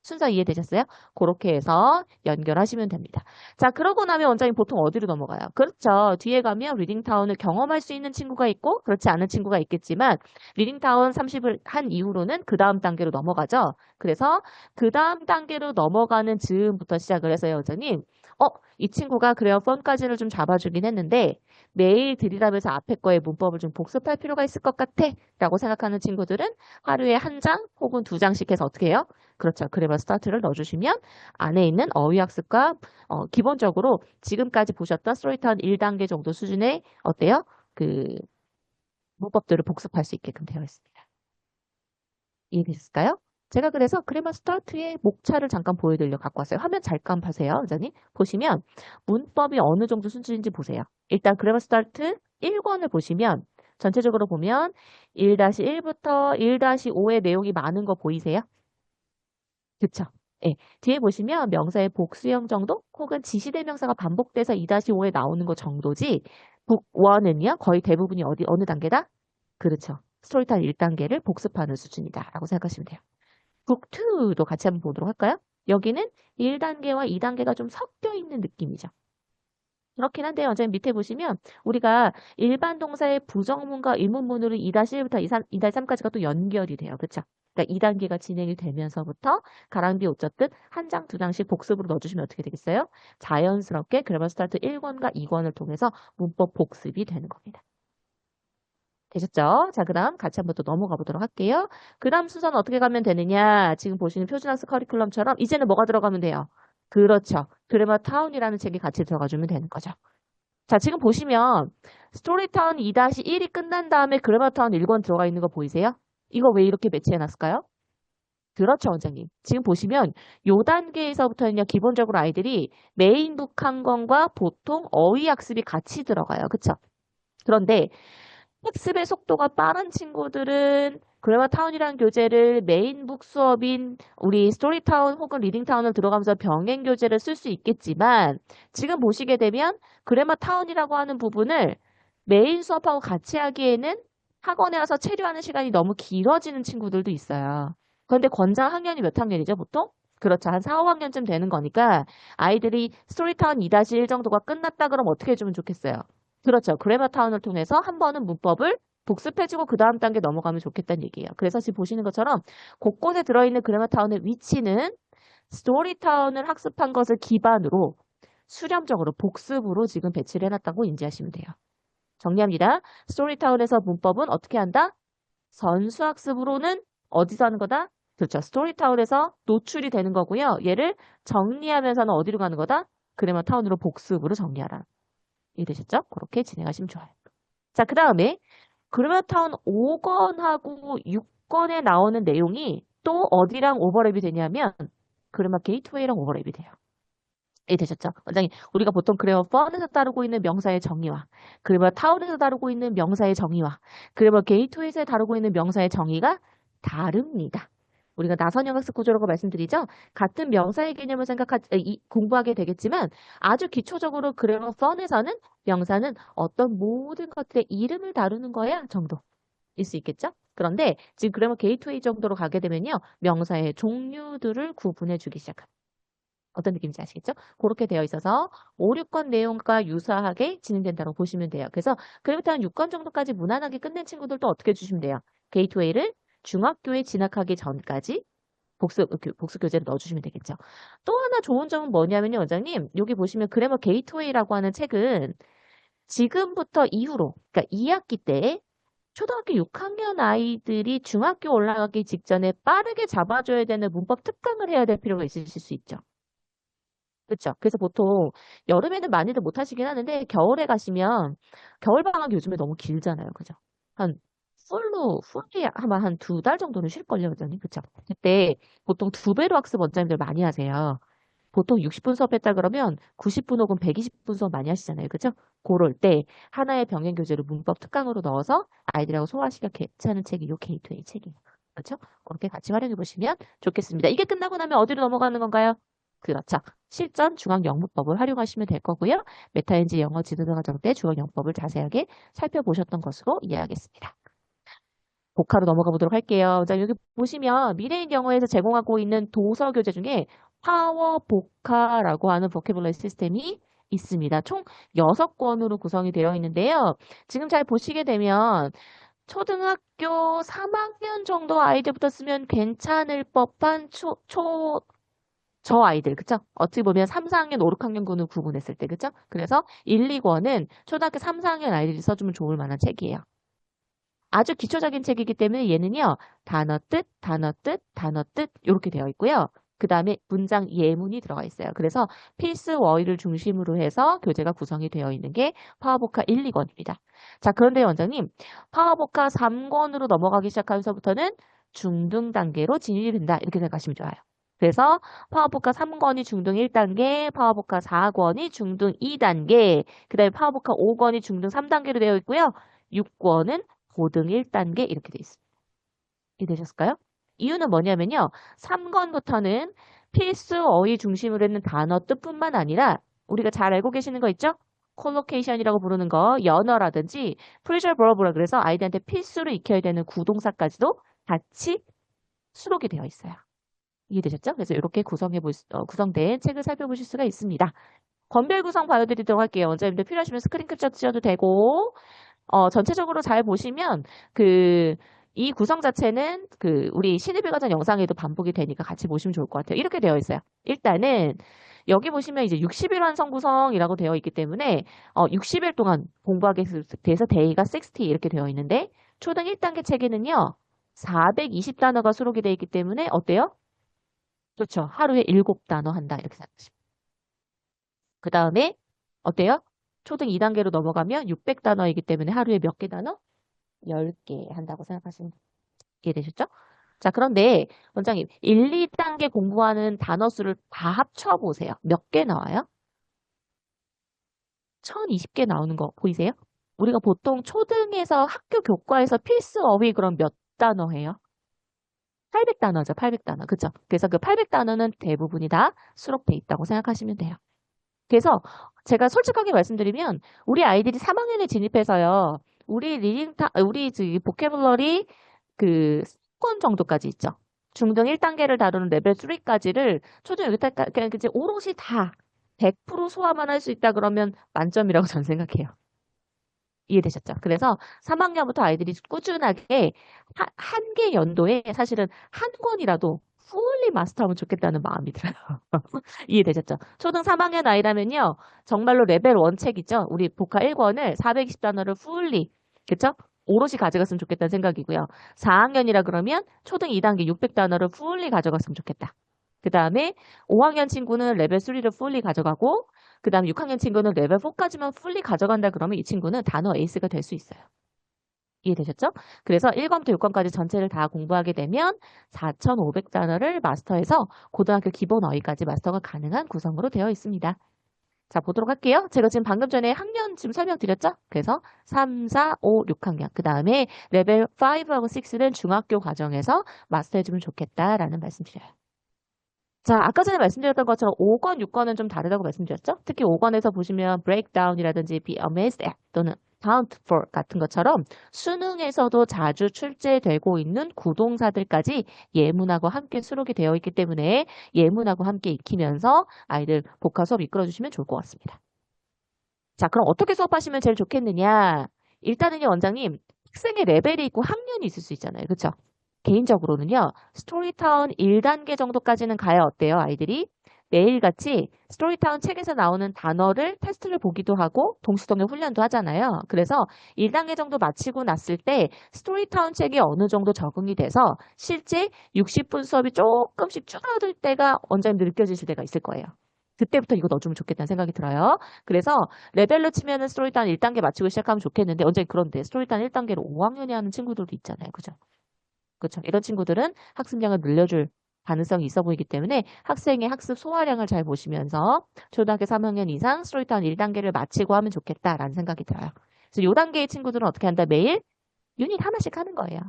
순서 이해되셨어요? 그렇게 해서 연결하시면 됩니다. 자, 그러고 나면 원장님 보통 어디로 넘어가요? 그렇죠. 뒤에 가면 리딩타운을 경험할 수 있는 친구가 있고 그렇지 않은 친구가 있겠지만 리딩타운 30을 한 이후로는 그 다음 단계로 넘어가죠. 그래서 그 다음 단계로 넘어가는 즈음부터 시작을 해서요, 원장님. 이 친구가 그래요, 펀까지를 좀 잡아주긴 했는데 매일 들이라면서 앞에 거의 문법을 좀 복습할 필요가 있을 것 같아 라고 생각하는 친구들은 하루에 1장 혹은 2장씩 해서 어떻게 해요? 그렇죠. 그래머 스타트를 넣어주시면 안에 있는 어휘학습과 기본적으로 지금까지 보셨던 스토리타운 1단계 정도 수준의 어때요? 그 문법들을 복습할 수 있게끔 되어 있습니다. 이해되셨을까요? 제가 그래서 그래머 스타트의 목차를 잠깐 보여드리려고 갖고 왔어요. 화면 잠깐 보세요, 원장님. 보시면 문법이 어느 정도 수준인지 보세요. 일단 그래머 스타트 1권을 보시면 전체적으로 보면 1-1부터 1-5의 내용이 많은 거 보이세요? 그쵸? 예, 뒤에 보시면 명사의 복수형 정도 혹은 지시대명사가 반복돼서 2-5에 나오는 것 정도지 북 1은요 거의 대부분이 어느 단계다? 그렇죠. 스토리타임 1단계를 복습하는 수준이다 라고 생각하시면 돼요. 북 2도 같이 한번 보도록 할까요? 여기는 1단계와 2단계가 좀 섞여 있는 느낌이죠. 그렇긴 한데 원장님 밑에 보시면 우리가 일반 동사의 부정문과 의문문으로 2-1부터 2-3까지가 또 연결이 돼요. 그렇죠? 그러니까 2단계가 진행이 되면서부터 가랑비 옷젖듯 한 장, 두 장씩 복습으로 넣어주시면 어떻게 되겠어요? 자연스럽게 그래머 스타트 1권과 2권을 통해서 문법 복습이 되는 겁니다. 되셨죠? 자, 그 다음 같이 한번 또 넘어가 보도록 할게요. 그 다음 순서는 어떻게 가면 되느냐? 지금 보시는 표준학습 커리큘럼처럼 이제는 뭐가 들어가면 돼요? 그렇죠. 그래머 타운이라는 책이 같이 들어가주면 되는 거죠. 자, 지금 보시면 스토리타운 2-1이 끝난 다음에 그래머 타운 1권 들어가 있는 거 보이세요? 이거 왜 이렇게 배치해놨을까요? 그렇죠, 원장님. 지금 보시면 요 단계에서부터는요, 기본적으로 아이들이 메인북 한 권과 보통 어휘 학습이 같이 들어가요. 그쵸? 그런데 학습의 속도가 빠른 친구들은 그래머타운이라는 교재를 메인북 수업인 우리 스토리타운 혹은 리딩타운을 들어가면서 병행 교재를 쓸 수 있겠지만 지금 보시게 되면 그래머타운이라고 하는 부분을 메인 수업하고 같이 하기에는 학원에 와서 체류하는 시간이 너무 길어지는 친구들도 있어요. 그런데 권장 학년이 몇 학년이죠, 보통? 그렇죠. 한 4, 5학년쯤 되는 거니까 아이들이 스토리타운 2-1 정도가 끝났다 그러면 어떻게 해주면 좋겠어요? 그렇죠. 그래머타운을 통해서 한 번은 문법을 복습해주고 그 다음 단계 넘어가면 좋겠다는 얘기예요. 그래서 지금 보시는 것처럼 곳곳에 들어있는 그래머타운의 위치는 스토리타운을 학습한 것을 기반으로 수렴적으로 복습으로 지금 배치를 해놨다고 인지하시면 돼요. 정리합니다. 스토리타운에서 문법은 어떻게 한다? 선수학습으로는 어디서 하는 거다? 그렇죠. 스토리타운에서 노출이 되는 거고요. 얘를 정리하면서는 어디로 가는 거다? 그래머타운으로 복습으로 정리하라. 이해되셨죠? 그렇게 진행하시면 좋아요. 자, 그 다음에 그래머타운 5권하고 6권에 나오는 내용이 또 어디랑 오버랩이 되냐면 그래머 게이트웨이랑 오버랩이 돼요. 이해되셨죠? 원장님, 우리가 보통 그래머 펀에서 다루고 있는 명사의 정의와 그래머 타운에서 다루고 있는 명사의 정의와 그래머 게이트웨이에서 다루고 있는 명사의 정의가 다릅니다. 우리가 나선형 학습 구조라고 말씀드리죠. 같은 명사의 개념을 공부하게 되겠지만 아주 기초적으로 그래머 펀에서는 명사는 어떤 모든 것들의 이름을 다루는 거야 정도일 수 있겠죠. 그런데 지금 그래머 게이트웨이 정도로 가게 되면요. 명사의 종류들을 구분해 주기 시작합니다. 어떤 느낌인지 아시겠죠? 그렇게 되어 있어서 5, 6권 내용과 유사하게 진행된다고 보시면 돼요. 그래서 그래부터 한 6권 정도까지 무난하게 끝낸 친구들도 어떻게 해주시면 돼요? 게이트웨이를 중학교에 진학하기 전까지 복습 교재를 넣어주시면 되겠죠. 또 하나 좋은 점은 뭐냐면요, 원장님. 여기 보시면 그래머 게이트웨이라고 하는 책은 지금부터 이후로, 그러니까 2학기 때 초등학교 6학년 아이들이 중학교 올라가기 직전에 빠르게 잡아줘야 되는 문법 특강을 해야 될 필요가 있으실 수 있죠. 그렇죠. 그래서 보통 여름에는 많이들 못 하시긴 하는데 겨울에 가시면 겨울방학 요즘에 너무 길잖아요. 그죠? 풀리 아마 한 2달 정도는 쉴걸요, 원장님. 그쵸? 그때 보통 2배로 학습 원장님들 많이 하세요. 보통 60분 수업 했다 그러면 90분 혹은 120분 수업 많이 하시잖아요. 그죠? 그럴 때 하나의 병행 교재를 문법 특강으로 넣어서 아이들하고 소화하시기가 괜찮은 책이 요 게이트웨이 책이에요. 그렇죠? 그렇게 같이 활용해 보시면 좋겠습니다. 이게 끝나고 나면 어디로 넘어가는 건가요? 그렇죠. 실전 중앙 영문법을 활용하시면 될 거고요. 메타인지 영어 지도자 과정 때 중앙 영법을 자세하게 살펴보셨던 것으로 이해하겠습니다. 복화로 넘어가 보도록 할게요. 자, 여기 보시면 미래인 영어에서 제공하고 있는 도서 교재 중에 파워 복화라고 하는 보캐블러리 시스템이 있습니다. 총 6권으로 구성이 되어 있는데요. 지금 잘 보시게 되면 초등학교 3학년 정도 아이들부터 쓰면 괜찮을 법한 저 아이들, 그쵸? 어떻게 보면 3, 4학년, 5, 6학년군을 구분했을 때, 그쵸? 그래서 1, 2권은 초등학교 3, 4학년 아이들이 써주면 좋을 만한 책이에요. 아주 기초적인 책이기 때문에 얘는요, 단어 뜻, 단어 뜻, 단어 뜻, 이렇게 되어 있고요. 그 다음에 문장 예문이 들어가 있어요. 그래서 필수 어휘를 중심으로 해서 교재가 구성이 되어 있는 게 파워보카 1, 2권입니다. 자, 그런데 원장님, 파워보카 3권으로 넘어가기 시작하면서부터는 중등 단계로 진입이 된다. 이렇게 생각하시면 좋아요. 그래서 파워보카 3권이 중등 1단계, 파워보카 4권이 중등 2단계, 그 다음에 파워보카 5권이 중등 3단계로 되어 있고요. 6권은 고등 1단계 이렇게 되어 있습니다. 이해되셨을까요? 이유는 뭐냐면요. 3권부터는 필수 어휘 중심으로 있는 단어 뜻뿐만 아니라 우리가 잘 알고 계시는 거 있죠? 콜로케이션이라고 부르는 거, 연어라든지 프리저 버브라 그래서 아이들한테 필수로 익혀야 되는 구동사까지도 같이 수록이 되어 있어요. 이해되셨죠? 그래서 이렇게 구성된 책을 살펴보실 수가 있습니다. 권별 구성 봐드리도록 할게요. 원장님들 필요하시면 스크린 캡처 찍어도 되고, 전체적으로 잘 보시면 이 구성 자체는 우리 신입일 과정 영상에도 반복이 되니까 같이 보시면 좋을 것 같아요. 이렇게 되어 있어요. 일단은 여기 보시면 이제 60일 완성 구성이라고 되어 있기 때문에 60일 동안 공부하게 돼서 데이가 60 이렇게 되어 있는데 초등 1단계 책에는요. 420단어가 수록이 되어 있기 때문에 어때요? 그렇죠. 하루에 7단어 한다 이렇게 생각하시면. 그 다음에 어때요? 초등 2단계로 넘어가면 600단어이기 때문에 하루에 몇 개 단어? 10개 한다고 생각하시면 이해되셨죠? 자, 그런데 원장님 1, 2단계 공부하는 단어 수를 다 합쳐보세요. 몇 개 나와요? 1020개 나오는 거 보이세요? 우리가 보통 초등에서 학교 교과에서 필수 어휘 그럼 몇 단어 해요? 800단어죠. 800단어. 그쵸? 그래서 그 800단어는 대부분이 다 수록돼 있다고 생각하시면 돼요. 그래서 제가 솔직하게 말씀드리면 우리 아이들이 3학년에 진입해서요. 우리 보캐블러리 수권 정도까지 있죠. 중등 1단계를 다루는 레벨 3까지를 초등 6단계까지 오롯이 다 100% 소화만 할 수 있다 그러면 만점이라고 저는 생각해요. 이해되셨죠? 그래서 3학년부터 아이들이 꾸준하게 한 개 연도에 사실은 한 권이라도 fully 마스터하면 좋겠다는 마음이 들어요. 이해되셨죠? 초등 3학년 아이라면요. 정말로 레벨 1 책이죠. 우리 복화 1권을 420단어를 fully, 그쵸? 오롯이 가져갔으면 좋겠다는 생각이고요. 4학년이라 그러면 초등 2단계 600단어를 fully 가져갔으면 좋겠다. 그 다음에 5학년 친구는 레벨 3를 fully 가져가고 그 다음에 6학년 친구는 레벨 4까지만 fully 가져간다 그러면 이 친구는 단어 에이스가 될 수 있어요. 이해되셨죠? 그래서 1권부터 6권까지 전체를 다 공부하게 되면 4,500단어를 마스터해서 고등학교 기본 어휘까지 마스터가 가능한 구성으로 되어 있습니다. 자, 보도록 할게요. 제가 지금 방금 전에 학년 지금 설명드렸죠? 그래서 3, 4, 5, 6학년. 그 다음에 레벨 5하고 6는 중학교 과정에서 마스터해주면 좋겠다라는 말씀 드려요. 자, 아까 전에 말씀드렸던 것처럼 5권, 6권은 좀 다르다고 말씀드렸죠? 특히 5권에서 보시면 breakdown이라든지 be amazed at 또는 count for 같은 것처럼 수능에서도 자주 출제되고 있는 구동사들까지 예문하고 함께 수록이 되어 있기 때문에 예문하고 함께 익히면서 아이들 복화 수업 이끌어주시면 좋을 것 같습니다. 자, 그럼 어떻게 수업하시면 제일 좋겠느냐? 일단은요, 원장님, 학생의 레벨이 있고 학년이 있을 수 있잖아요. 그렇죠? 개인적으로는요, 스토리타운 1단계 정도까지는 가야 어때요, 아이들이? 매일같이 스토리타운 책에서 나오는 단어를 테스트를 보기도 하고 동시통역 훈련도 하잖아요. 그래서 1단계 정도 마치고 났을 때 스토리타운 책이 어느 정도 적응이 돼서 실제 60분 수업이 조금씩 줄어들 때가 원장님들 느껴지실 때가 있을 거예요. 그때부터 이거 넣어주면 좋겠다는 생각이 들어요. 그래서 레벨로 치면은 스토리타운 1단계 마치고 시작하면 좋겠는데 원장님 그런데 스토리타운 1단계를 5학년이 하는 친구들도 있잖아요. 그죠? 그렇죠. 이런 친구들은 학습량을 늘려줄 가능성이 있어 보이기 때문에 학생의 학습 소화량을 잘 보시면서 초등학교 3학년 이상 스토리타운 1단계를 마치고 하면 좋겠다라는 생각이 들어요. 그래서 이 단계의 친구들은 어떻게 한다? 매일 유닛 하나씩 하는 거예요.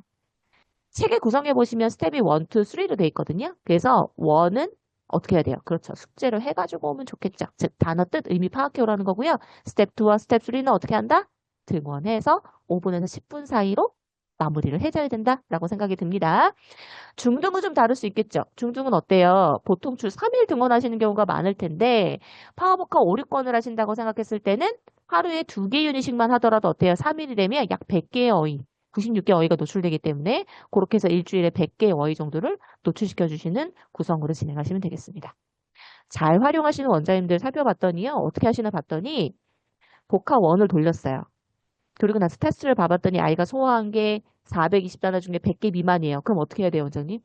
책에 구성해 보시면 스텝이 1, 2, 3로 돼 있거든요. 그래서 1은 어떻게 해야 돼요? 그렇죠. 숙제를 해가지고 오면 좋겠죠. 즉 단어 뜻, 의미 파악해 오라는 거고요. 스텝 2와 스텝 3는 어떻게 한다? 등원해서 5분에서 10분 사이로 마무리를 해줘야 된다라고 생각이 듭니다. 중등은 좀 다를 수 있겠죠. 중등은 어때요? 보통 주 3일 등원하시는 경우가 많을 텐데 파워복화 5, 6권을 하신다고 생각했을 때는 하루에 2개 유닛씩만 하더라도 어때요? 3일이 되면 약 100개의 어휘, 96개 어휘가 노출되기 때문에 그렇게 해서 일주일에 100개의 어휘 정도를 노출시켜 주시는 구성으로 진행하시면 되겠습니다. 잘 활용하시는 원장님들 살펴봤더니요. 어떻게 하시나 봤더니 복화 1을 돌렸어요. 그리고 나서 테스트를 봐봤더니 아이가 소화한 게 420단어 중에 100개 미만이에요. 그럼 어떻게 해야 돼요, 원장님?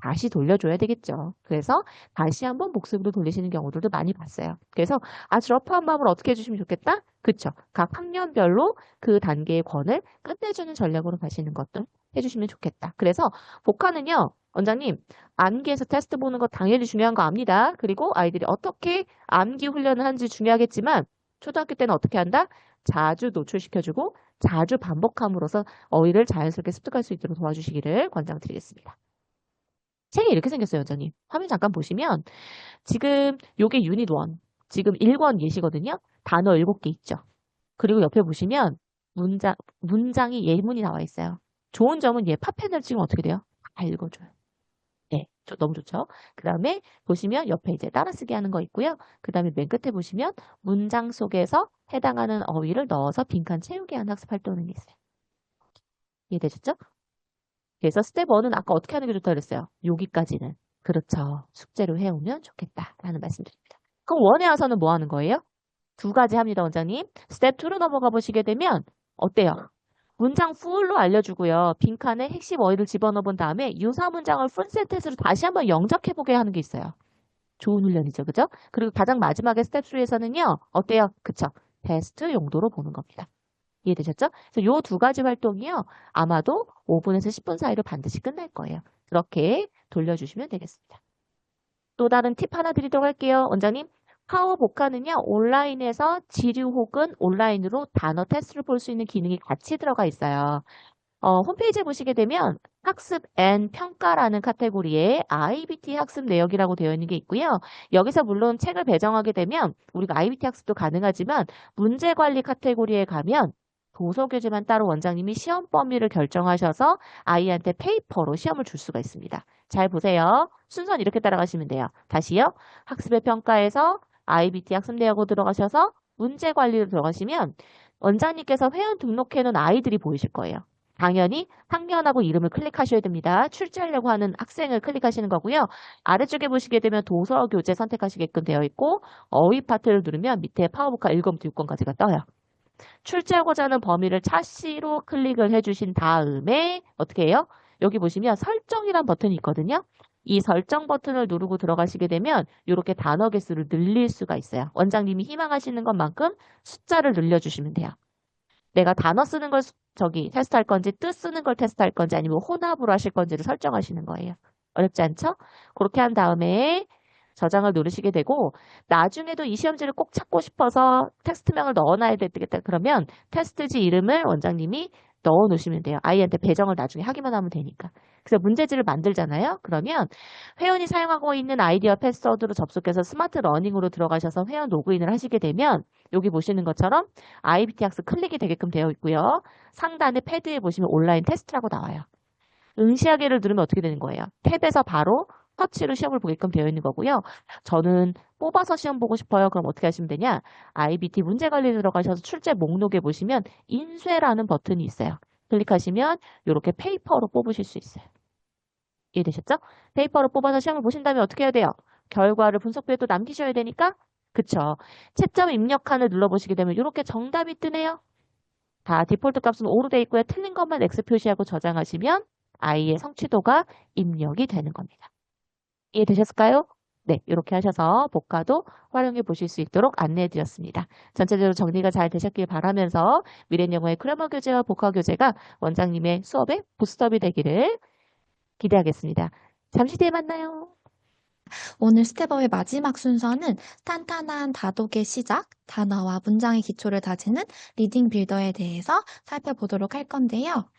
다시 돌려줘야 되겠죠. 그래서 다시 한번 복습으로 돌리시는 경우들도 많이 봤어요. 그래서 아주 러프한 마음을 어떻게 해주시면 좋겠다? 그쵸. 각 학년별로 그 단계의 권을 끝내주는 전략으로 가시는 것도 해주시면 좋겠다. 그래서 복화는요, 원장님, 암기에서 테스트 보는 거 당연히 중요한 거 압니다. 그리고 아이들이 어떻게 암기 훈련을 하는지 중요하겠지만 초등학교 때는 어떻게 한다? 자주 노출시켜주고 자주 반복함으로써 어휘를 자연스럽게 습득할 수 있도록 도와주시기를 권장드리겠습니다. 책이 이렇게 생겼어요, 원장님. 화면 잠깐 보시면 지금 요게 유닛 1. 지금 1권 예시거든요. 단어 7개 있죠. 그리고 옆에 보시면 문장이 예문이 나와 있어요. 좋은 점은 얘 팝펜을 찍으면 어떻게 돼요? 다 읽어줘요. 네, 너무 좋죠. 그 다음에 보시면 옆에 이제 따라쓰기 하는 거 있고요. 그 다음에 맨 끝에 보시면 문장 속에서 해당하는 어휘를 넣어서 빈칸 채우기 하는 학습 활동이 있어요. 이해되셨죠? 그래서 스텝 1은 아까 어떻게 하는 게 좋다고 그랬어요? 여기까지는. 그렇죠. 숙제로 해오면 좋겠다라는 말씀드립니다. 그럼 1에 와서는 뭐 하는 거예요? 2가지 합니다, 원장님. 스텝 2로 넘어가 보시게 되면 어때요? 문장 풀로 알려주고요. 빈칸에 핵심 어휘를 집어넣어 본 다음에 유사 문장을 풀 센텐스로 다시 한번 영작해보게 하는 게 있어요. 좋은 훈련이죠, 그죠? 그리고 가장 마지막에 스텝 3에서는요. 어때요? 그쵸? 테스트 용도로 보는 겁니다. 이해되셨죠? 그래서 요 2가지 활동이요. 아마도 5분에서 10분 사이로 반드시 끝날 거예요. 그렇게 돌려주시면 되겠습니다. 또 다른 팁 하나 드리도록 할게요. 원장님, 파워 복화는요. 온라인에서 지류 혹은 온라인으로 단어 테스트를 볼 수 있는 기능이 같이 들어가 있어요. 홈페이지에 보시게 되면 학습 앤 평가라는 카테고리에 IBT 학습 내역이라고 되어 있는 게 있고요. 여기서 물론 책을 배정하게 되면 우리가 IBT 학습도 가능하지만 문제 관리 카테고리에 가면 도서 교재만 따로 원장님이 시험 범위를 결정하셔서 아이한테 페이퍼로 시험을 줄 수가 있습니다. 잘 보세요. 순서는 이렇게 따라가시면 돼요. 다시요. 학습의 평가에서 IBT 학습 내역으로 들어가셔서 문제 관리로 들어가시면 원장님께서 회원 등록해 놓은 아이들이 보이실 거예요. 당연히 학년하고 이름을 클릭하셔야 됩니다. 출제하려고 하는 학생을 클릭하시는 거고요. 아래쪽에 보시게 되면 도서 교재 선택하시게끔 되어 있고 어휘 파트를 누르면 밑에 파워북카 1권부터 6권까지가 떠요. 출제하고자 하는 범위를 차시로 클릭을 해주신 다음에 어떻게 해요? 여기 보시면 설정이란 버튼이 있거든요. 이 설정 버튼을 누르고 들어가시게 되면 이렇게 단어 개수를 늘릴 수가 있어요. 원장님이 희망하시는 것만큼 숫자를 늘려주시면 돼요. 내가 단어 쓰는 걸 테스트할 건지 뜻 쓰는 걸 테스트할 건지 아니면 혼합으로 하실 건지를 설정하시는 거예요. 어렵지 않죠? 그렇게 한 다음에 저장을 누르시게 되고 나중에도 이 시험지를 꼭 찾고 싶어서 텍스트명을 넣어놔야 되겠다. 그러면 테스트지 이름을 원장님이 넣어 놓으시면 돼요. 아이한테 배정을 나중에 하기만 하면 되니까. 그래서 문제지를 만들잖아요. 그러면 회원이 사용하고 있는 아이디어 패스워드로 접속해서 스마트 러닝으로 들어가셔서 회원 로그인을 하시게 되면 여기 보시는 것처럼 IBT 학습 클릭이 되게끔 되어 있고요. 상단에 패드에 보시면 온라인 테스트라고 나와요. 응시하기를 누르면 어떻게 되는 거예요? 탭에서 바로 터치로 시험을 보게끔 되어 있는 거고요. 저는 뽑아서 시험 보고 싶어요. 그럼 어떻게 하시면 되냐? IBT 문제 관리 들어가셔서 출제 목록에 보시면 인쇄라는 버튼이 있어요. 클릭하시면 이렇게 페이퍼로 뽑으실 수 있어요. 이해되셨죠? 페이퍼로 뽑아서 시험을 보신 다음에 어떻게 해야 돼요? 결과를 분석부에 또 남기셔야 되니까 그쵸? 채점 입력칸을 눌러보시게 되면 이렇게 정답이 뜨네요. 다 디폴트 값은 5로 되어 있고요. 틀린 것만 X 표시하고 저장하시면 아이의 성취도가 입력이 되는 겁니다. 이해되셨을까요? 네, 이렇게 하셔서 복화도 활용해 보실 수 있도록 안내해 드렸습니다. 전체적으로 정리가 잘 되셨길 바라면서 미래영어의 그래머 교재와 복화 교재가 원장님의 수업의 부스트업이 되기를 기대하겠습니다. 잠시 뒤에 만나요.
오늘 스텝업의 마지막 순서는 탄탄한 다독의 시작, 단어와 문장의 기초를 다지는 리딩 빌더에 대해서 살펴보도록 할 건데요.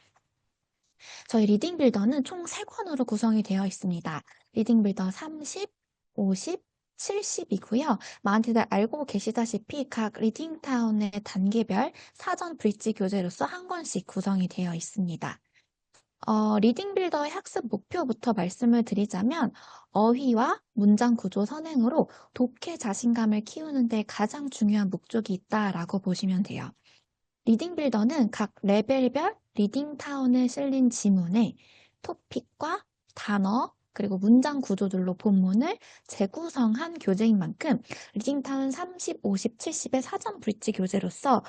저희 리딩 빌더는 총 3권으로 구성이 되어 있습니다. 리딩 빌더 30, 50, 70이고요. 많이들 알고 계시다시피 각 리딩타운의 단계별 사전 브릿지 교재로서 한 권씩 구성이 되어 있습니다. 리딩 빌더의 학습 목표부터 말씀을 드리자면 어휘와 문장 구조 선행으로 독해 자신감을 키우는 데 가장 중요한 목적이 있다라고 보시면 돼요. 리딩 빌더는 각 레벨별 리딩 타운에 실린 지문에 토픽과 단어 그리고 문장 구조들로 본문을 재구성한 교재인 만큼 리딩타운 30, 50, 70의 사전 브릿지 교재로서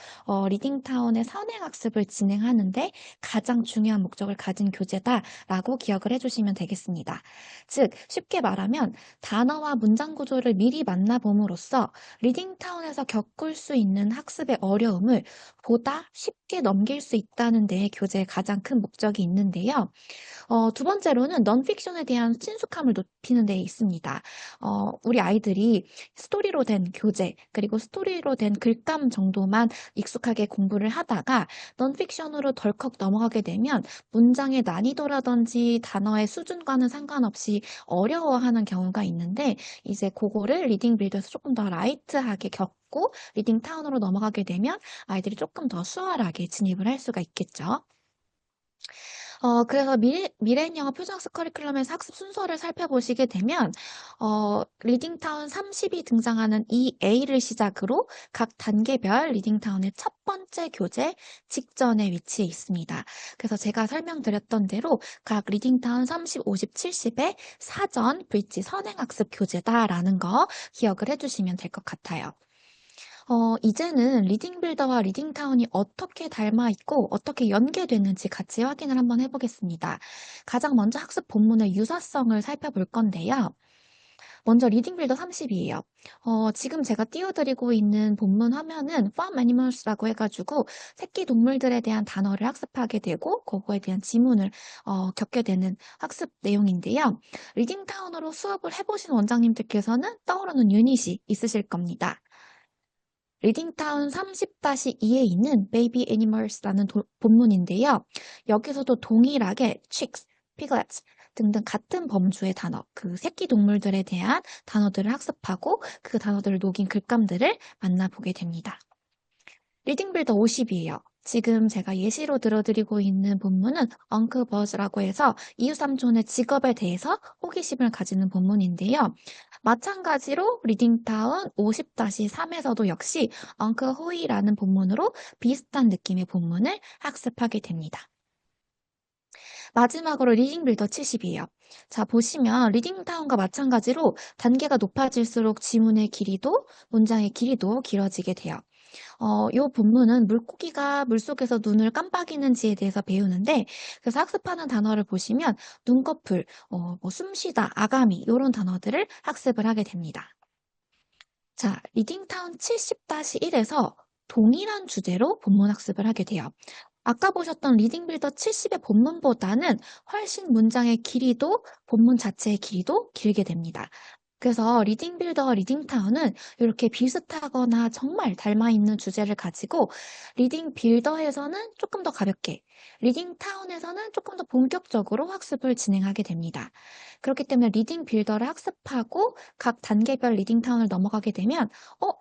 리딩타운의 선행학습을 진행하는데 가장 중요한 목적을 가진 교재다라고 기억을 해주시면 되겠습니다. 즉 쉽게 말하면 단어와 문장 구조를 미리 만나봄으로써 리딩타운에서 겪을 수 있는 학습의 어려움을 보다 쉽게 넘길 수 있다는 데 교재의 가장 큰 목적이 있는데요. 두 번째로는 넌픽션에 대한 이런 친숙함을 높이는 데 있습니다. 우리 아이들이 스토리로 된 교재, 그리고 스토리로 된 글감 정도만 익숙하게 공부를 하다가 넌픽션으로 덜컥 넘어가게 되면 문장의 난이도라든지 단어의 수준과는 상관없이 어려워하는 경우가 있는데 이제 그거를 리딩 빌드에서 조금 더 라이트하게 겪고 리딩 타운으로 넘어가게 되면 아이들이 조금 더 수월하게 진입을 할 수가 있겠죠. 그래서 미래인 영어 표준학습 커리큘럼에서 학습 순서를 살펴보시게 되면, 리딩타운 30이 등장하는 이 A를 시작으로 각 단계별 리딩타운의 첫 번째 교재 직전에 위치해 있습니다. 그래서 제가 설명드렸던 대로 각 리딩타운 30, 50, 70의 사전, 브릿지, 선행학습 교재다라는 거 기억을 해주시면 될 것 같아요. 이제는 리딩 빌더와 리딩 타운이 어떻게 닮아 있고 어떻게 연계되는지 같이 확인을 한번 해보겠습니다. 가장 먼저 학습 본문의 유사성을 살펴볼 건데요. 먼저 리딩 빌더 30이에요. 지금 제가 띄워드리고 있는 본문 화면은 farm animals라고 해가지고 새끼 동물들에 대한 단어를 학습하게 되고 그거에 대한 지문을 겪게 되는 학습 내용인데요. 리딩 타운으로 수업을 해보신 원장님들께서는 떠오르는 유닛이 있으실 겁니다. 리딩타운 30-2에 있는 Baby Animals라는 본문인데요. 여기서도 동일하게 chicks, piglets 등등 같은 범주의 단어, 그 새끼 동물들에 대한 단어들을 학습하고 그 단어들을 녹인 글감들을 만나보게 됩니다. 리딩 빌더 50이에요. 지금 제가 예시로 들어드리고 있는 본문은 Uncle Buzz라고 해서 이웃삼촌의 직업에 대해서 호기심을 가지는 본문인데요. 마찬가지로 리딩타운 50-3에서도 역시 Uncle Hoy라는 본문으로 비슷한 느낌의 본문을 학습하게 됩니다. 마지막으로 리딩 빌더 70이에요. 자, 보시면 리딩타운과 마찬가지로 단계가 높아질수록 지문의 길이도 문장의 길이도 길어지게 돼요. 이 본문은 물고기가 물속에서 눈을 깜빡이는지에 대해서 배우는데 그래서 학습하는 단어를 보시면 눈꺼풀, 숨쉬다, 아가미 이런 단어들을 학습을 하게 됩니다. 자, 리딩타운 70-1에서 동일한 주제로 본문 학습을 하게 돼요. 아까 보셨던 리딩 빌더 70의 본문보다는 훨씬 문장의 길이도 본문 자체의 길이도 길게 됩니다. 그래서 리딩 빌더와 리딩 타운은 이렇게 비슷하거나 정말 닮아있는 주제를 가지고 리딩 빌더에서는 조금 더 가볍게, 리딩 타운에서는 조금 더 본격적으로 학습을 진행하게 됩니다. 그렇기 때문에 리딩 빌더를 학습하고 각 단계별 리딩 타운을 넘어가게 되면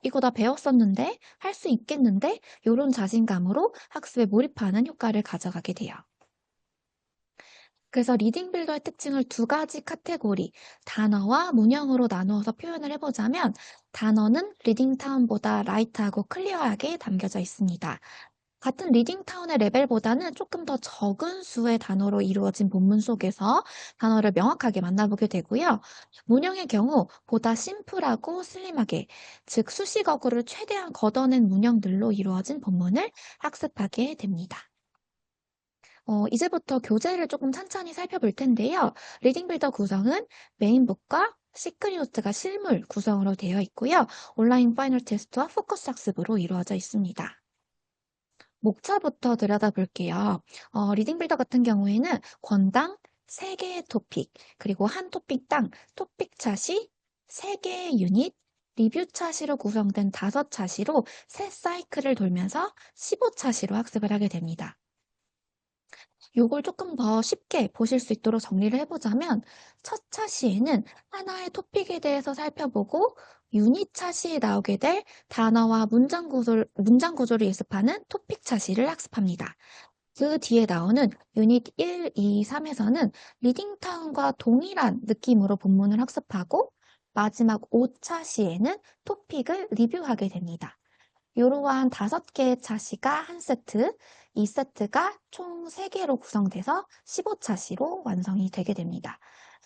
이거 다 배웠었는데, 할 수 있겠는데 이런 자신감으로 학습에 몰입하는 효과를 가져가게 돼요. 그래서 리딩 빌더의 특징을 두 가지 카테고리, 단어와 문형으로 나누어서 표현을 해보자면 단어는 리딩 타운보다 라이트하고 클리어하게 담겨져 있습니다. 같은 리딩 타운의 레벨보다는 조금 더 적은 수의 단어로 이루어진 본문 속에서 단어를 명확하게 만나보게 되고요. 문형의 경우 보다 심플하고 슬림하게, 즉 수식어구를 최대한 걷어낸 문형들로 이루어진 본문을 학습하게 됩니다. 이제부터 교재를 조금 찬찬히 살펴볼 텐데요. 리딩 빌더 구성은 메인북과 시크릿 노트가 실물 구성으로 되어 있고요. 온라인 파이널 테스트와 포커스 학습으로 이루어져 있습니다. 목차부터 들여다볼게요. 리딩 빌더 같은 경우에는 권당 3개의 토픽, 그리고 한 토픽당 토픽 차시 3개의 유닛, 리뷰 차시로 구성된 5차시로 3사이클을 돌면서 15차시로 학습을 하게 됩니다. 요걸 조금 더 쉽게 보실 수 있도록 정리를 해보자면 첫 차시에는 하나의 토픽에 대해서 살펴보고 유닛 차시에 나오게 될 단어와 문장 구조를 예습하는 토픽 차시를 학습합니다. 그 뒤에 나오는 유닛 1, 2, 3에서는 리딩타운과 동일한 느낌으로 본문을 학습하고 마지막 5차시에는 토픽을 리뷰하게 됩니다. 이러한 5개의 차시가 한 세트, 이 세트가 총 3개로 구성돼서 15차시로 완성이 되게 됩니다.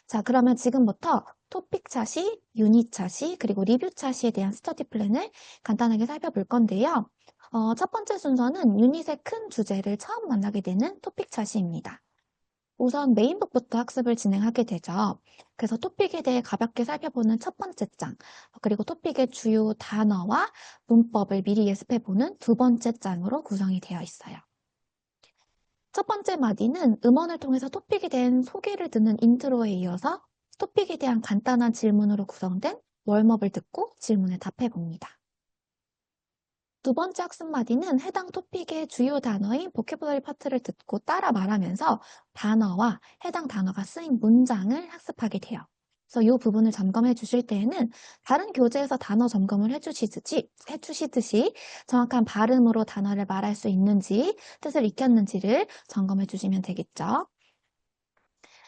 자, 그러면 지금부터 토픽 차시, 유닛 차시, 그리고 리뷰 차시에 대한 스터디 플랜을 간단하게 살펴볼 건데요. 첫 번째 순서는 유닛의 큰 주제를 처음 만나게 되는 토픽 차시입니다. 우선 메인북부터 학습을 진행하게 되죠. 그래서 토픽에 대해 가볍게 살펴보는 첫 번째 장, 그리고 토픽의 주요 단어와 문법을 미리 예습해보는 두 번째 장으로 구성이 되어 있어요. 첫 번째 마디는 음원을 통해서 토픽에 대한 소개를 듣는 인트로에 이어서 토픽에 대한 간단한 질문으로 구성된 웜업을 듣고 질문에 답해 봅니다. 두 번째 학습 마디는 해당 토픽의 주요 단어인 보캐블러리 파트를 듣고 따라 말하면서 단어와 해당 단어가 쓰인 문장을 학습하게 돼요. 그래서 이 부분을 점검해 주실 때에는 다른 교재에서 단어 점검을 해주시듯이 정확한 발음으로 단어를 말할 수 있는지, 뜻을 익혔는지를 점검해 주시면 되겠죠.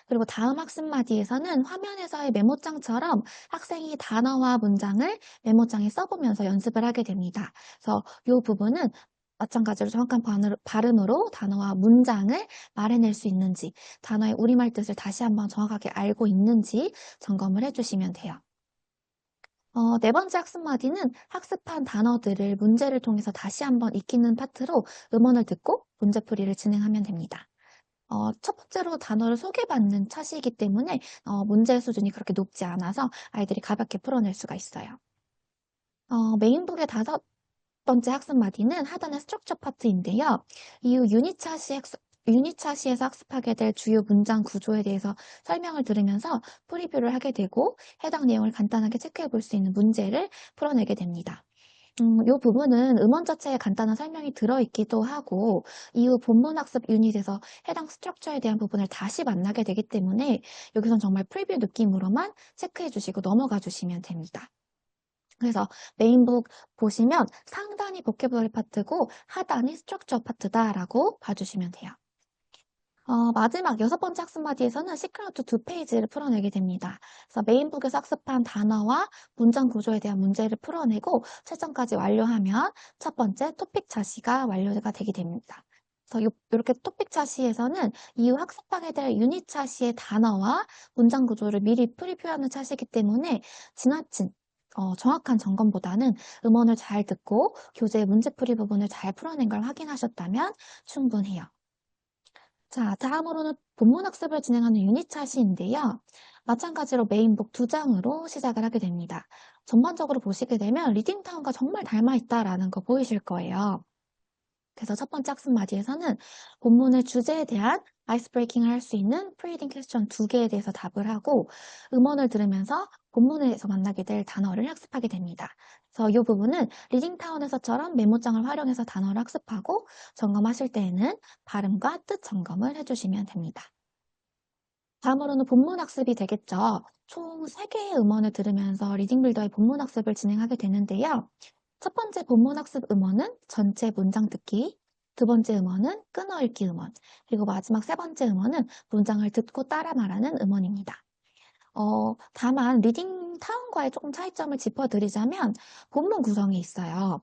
그리고 다음 학습 마디에서는 화면에서의 메모장처럼 학생이 단어와 문장을 메모장에 써보면서 연습을 하게 됩니다. 그래서 이 부분은 마찬가지로 정확한 발음으로 단어와 문장을 말해낼 수 있는지, 단어의 우리말 뜻을 다시 한번 정확하게 알고 있는지 점검을 해주시면 돼요. 네 번째 학습 마디는 학습한 단어들을 문제를 통해서 다시 한번 익히는 파트로 음원을 듣고 문제풀이를 진행하면 됩니다. 첫 번째로 단어를 소개받는 차시이기 때문에 문제 수준이 그렇게 높지 않아서 아이들이 가볍게 풀어낼 수가 있어요. 메인북의 5번째 학습 마디는 하단의 스트럭처 파트인데요. 이후 유닛 차시에서 학습하게 될 주요 문장 구조에 대해서 설명을 들으면서 프리뷰를 하게 되고 해당 내용을 간단하게 체크해 볼 수 있는 문제를 풀어내게 됩니다. 이 부분은 음원 자체에 간단한 설명이 들어있기도 하고 이후 본문학습 유닛에서 해당 스트럭처에 대한 부분을 다시 만나게 되기 때문에 여기선 정말 프리뷰 느낌으로만 체크해 주시고 넘어가 주시면 됩니다. 그래서 메인북 보시면 상단이 보캐블러리 파트고 하단이 스트럭처 파트다라고 봐주시면 돼요. 마지막 6번째 학습 마디에서는 시크릿 2페이지를 풀어내게 됩니다. 그래서 메인북에서 학습한 단어와 문장 구조에 대한 문제를 풀어내고 채점까지 완료하면 첫 번째 토픽 차시가 완료가 되게 됩니다. 그래서 이렇게 토픽 차시에서는 이후 학습하게 될 유닛 차시의 단어와 문장 구조를 미리 프리뷰하는 차시이기 때문에 지나친 정확한 점검보다는 음원을 잘 듣고 교재의 문제풀이 부분을 잘 풀어낸 걸 확인하셨다면 충분해요. 자, 다음으로는 본문학습을 진행하는 유닛 차시인데요. 마찬가지로 메인북 2장으로 시작을 하게 됩니다. 전반적으로 보시게 되면 리딩타운과 정말 닮아있다라는 거 보이실 거예요. 그래서 첫 번째 학습 마디에서는 본문의 주제에 대한 아이스 브레이킹을 할 수 있는 프리딩 퀘스천 2개에 대해서 답을 하고 음원을 들으면서 본문에서 만나게 될 단어를 학습하게 됩니다. 그래서 이 부분은 리딩타운에서처럼 메모장을 활용해서 단어를 학습하고 점검하실 때에는 발음과 뜻 점검을 해주시면 됩니다. 다음으로는 본문 학습이 되겠죠. 총 3개의 음원을 들으면서 리딩빌더의 본문 학습을 진행하게 되는데요. 첫 번째 본문 학습 음원은 전체 문장 듣기, 두 번째 음원은 끊어 읽기 음원, 그리고 마지막 세 번째 음원은 문장을 듣고 따라 말하는 음원입니다. 다만 리딩 타운과의 조금 차이점을 짚어드리자면 본문 구성이 있어요.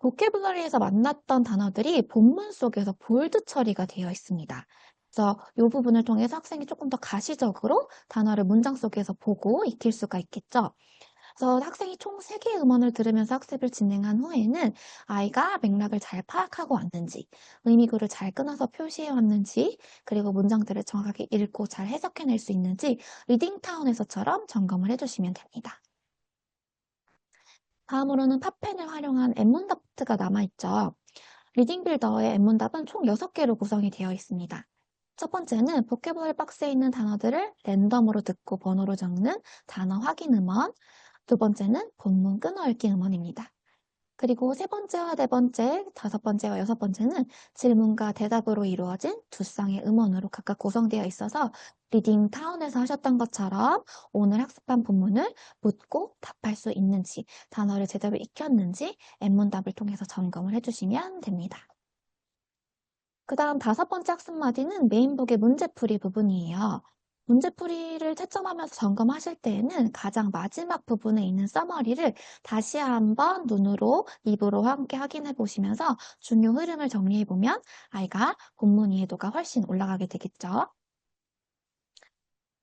보캐블러리에서 만났던 단어들이 본문 속에서 볼드 처리가 되어 있습니다. 그래서 이 부분을 통해서 학생이 조금 더 가시적으로 단어를 문장 속에서 보고 익힐 수가 있겠죠. 그래서 학생이 총 3개의 음원을 들으면서 학습을 진행한 후에는 아이가 맥락을 잘 파악하고 왔는지, 의미구를 잘 끊어서 표시해 왔는지, 그리고 문장들을 정확하게 읽고 잘 해석해낼 수 있는지 리딩타운에서처럼 점검을 해주시면 됩니다. 다음으로는 팝펜을 활용한 앱문답트가 남아있죠. 리딩빌더의 앱문답은 총 6개로 구성이 되어 있습니다. 첫 번째는 보캐블러리 박스에 있는 단어들을 랜덤으로 듣고 번호로 적는 단어 확인 음원, 두 번째는 본문 끊어 읽기 음원입니다. 그리고 세 번째와 네 번째, 다섯 번째와 여섯 번째는 질문과 대답으로 이루어진 두 쌍의 음원으로 각각 구성되어 있어서 리딩 타운에서 하셨던 것처럼 오늘 학습한 본문을 묻고 답할 수 있는지, 단어를 제대로 익혔는지 앱문답을 통해서 점검을 해주시면 됩니다. 그 다음 5번째 학습 마디는 메인북의 문제풀이 부분이에요. 문제풀이를 채점하면서 점검하실 때에는 가장 마지막 부분에 있는 서머리를 다시 한번 눈으로, 입으로 함께 확인해 보시면서 중요 흐름을 정리해 보면 아이가 본문 이해도가 훨씬 올라가게 되겠죠.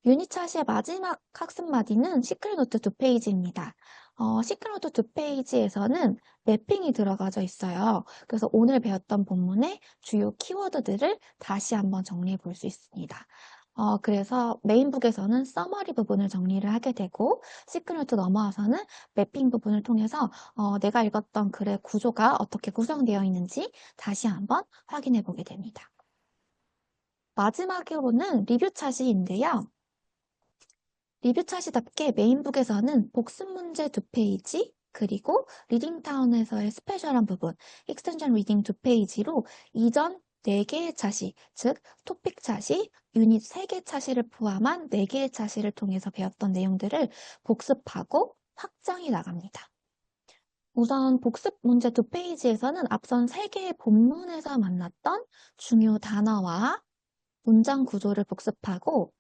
유닛 차시의 마지막 학습 마디는 시크릿 노트 2페이지입니다. 시크릿 노트 2페이지에서는 매핑이 들어가져 있어요. 그래서 오늘 배웠던 본문의 주요 키워드들을 다시 한번 정리해 볼 수 있습니다. 그래서 메인북에서는 서머리 부분을 정리를 하게 되고 시크릿 넘어와서는 매핑 부분을 통해서 내가 읽었던 글의 구조가 어떻게 구성되어 있는지 다시 한번 확인해 보게 됩니다. 마지막으로는 리뷰 차시인데요. 리뷰 차시답게 메인북에서는 복습 문제 2페이지, 그리고 리딩타운에서의 스페셜한 부분, 익스텐션 리딩 2페이지로 이전 4개의 차시, 즉 토픽 차시, 유닛 3개 차시를 포함한 4개의 차시를 통해서 배웠던 내용들을 복습하고 확장해 나갑니다. 우선 복습 문제 2페이지에서는 앞선 3개의 본문에서 만났던 중요 단어와 문장 구조를 복습하고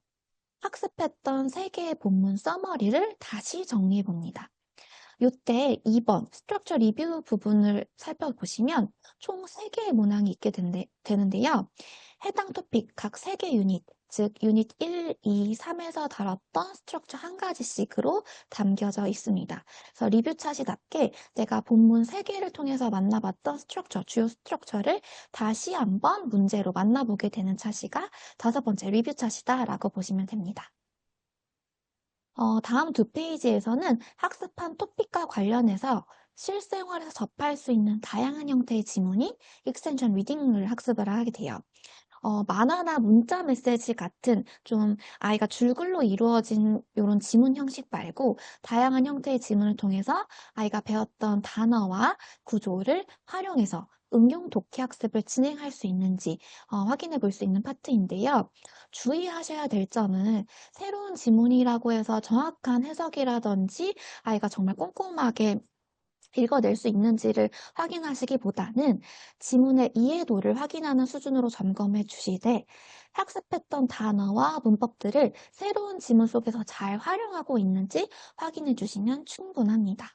학습했던 3개의 본문 서머리를 다시 정리해 봅니다. 이때 2번 스트럭처 리뷰 부분을 살펴보시면 총 3개의 문항이 있게 되는데요. 해당 토픽 각 3개 유닛, 즉 유닛 1, 2, 3에서 다뤘던 스트럭처 한 가지씩으로 담겨져 있습니다. 그래서 리뷰 차시답게 내가 본문 3개를 통해서 만나봤던 스트럭처, 주요 스트럭처를 다시 한번 문제로 만나보게 되는 차시가 5번째 리뷰 차시다라고 보시면 됩니다. 다음 2페이지에서는 학습한 토픽과 관련해서 실생활에서 접할 수 있는 다양한 형태의 지문인 익스텐션 리딩을 학습을 하게 돼요. 만화나 문자 메시지 같은 좀 아이가 줄글로 이루어진 이런 지문 형식 말고 다양한 형태의 지문을 통해서 아이가 배웠던 단어와 구조를 활용해서 응용 독해 학습을 진행할 수 있는지 확인해 볼 수 있는 파트인데요. 주의하셔야 될 점은 새로운 지문이라고 해서 정확한 해석이라든지 아이가 정말 꼼꼼하게 읽어낼 수 있는지를 확인하시기보다는 지문의 이해도를 확인하는 수준으로 점검해 주시되 학습했던 단어와 문법들을 새로운 지문 속에서 잘 활용하고 있는지 확인해 주시면 충분합니다.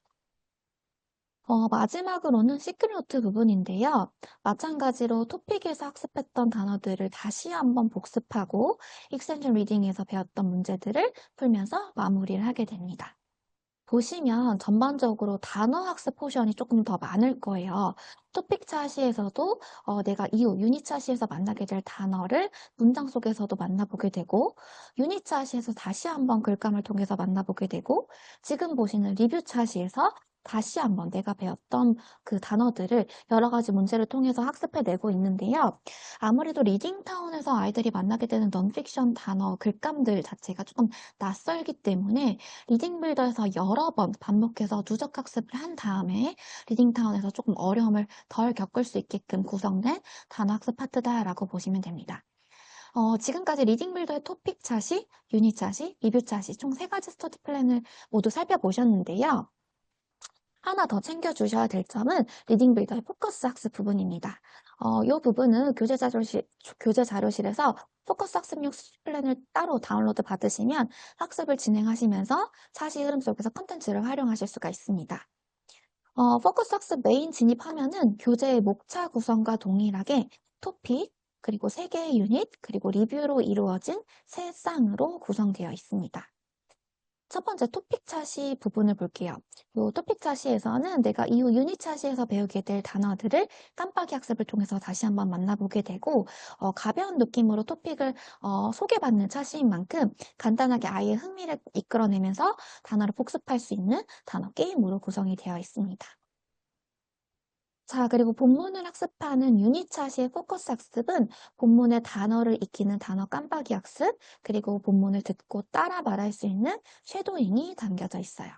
마지막으로는 시크릿노트 부분인데요. 마찬가지로 토픽에서 학습했던 단어들을 다시 한번 복습하고 익스텐션 리딩에서 배웠던 문제들을 풀면서 마무리를 하게 됩니다. 보시면 전반적으로 단어 학습 포션이 조금 더 많을 거예요. 토픽 차시에서도 내가 이후 유닛 차시에서 만나게 될 단어를 문장 속에서도 만나보게 되고 유닛 차시에서 다시 한번 글감을 통해서 만나보게 되고 지금 보시는 리뷰 차시에서 다시 한번 내가 배웠던 그 단어들을 여러 가지 문제를 통해서 학습해내고 있는데요. 아무래도 리딩타운에서 아이들이 만나게 되는 넌픽션 단어, 글감들 자체가 조금 낯설기 때문에 리딩빌더에서 여러 번 반복해서 누적 학습을 한 다음에 리딩타운에서 조금 어려움을 덜 겪을 수 있게끔 구성된 단어 학습 파트다라고 보시면 됩니다. 지금까지 리딩빌더의 토픽 차시, 유닛 차시, 리뷰 차시 총 3가지 스터디 플랜을 모두 살펴보셨는데요. 하나 더 챙겨주셔야 될 점은 리딩 빌더의 포커스 학습 부분입니다. 이 부분은 교재 자료실에서 포커스 학습용 수집 플랜을 따로 다운로드 받으시면 학습을 진행하시면서 차시 흐름 속에서 컨텐츠를 활용하실 수가 있습니다. 포커스 학습 메인 진입하면은 교재의 목차 구성과 동일하게 토픽, 그리고 3개의 유닛, 그리고 리뷰로 이루어진 3쌍으로 구성되어 있습니다. 첫 번째 토픽 차시 부분을 볼게요. 이 토픽 차시에서는 내가 이후 유닛 차시에서 배우게 될 단어들을 깜빡이 학습을 통해서 다시 한번 만나보게 되고 가벼운 느낌으로 토픽을 소개받는 차시인 만큼 간단하게 아이의 흥미를 이끌어내면서 단어를 복습할 수 있는 단어 게임으로 구성이 되어 있습니다. 자, 그리고 본문을 학습하는 유닛 차시의 포커스 학습은 본문의 단어를 익히는 단어 깜빡이 학습, 그리고 본문을 듣고 따라 말할 수 있는 쉐도잉이 담겨져 있어요.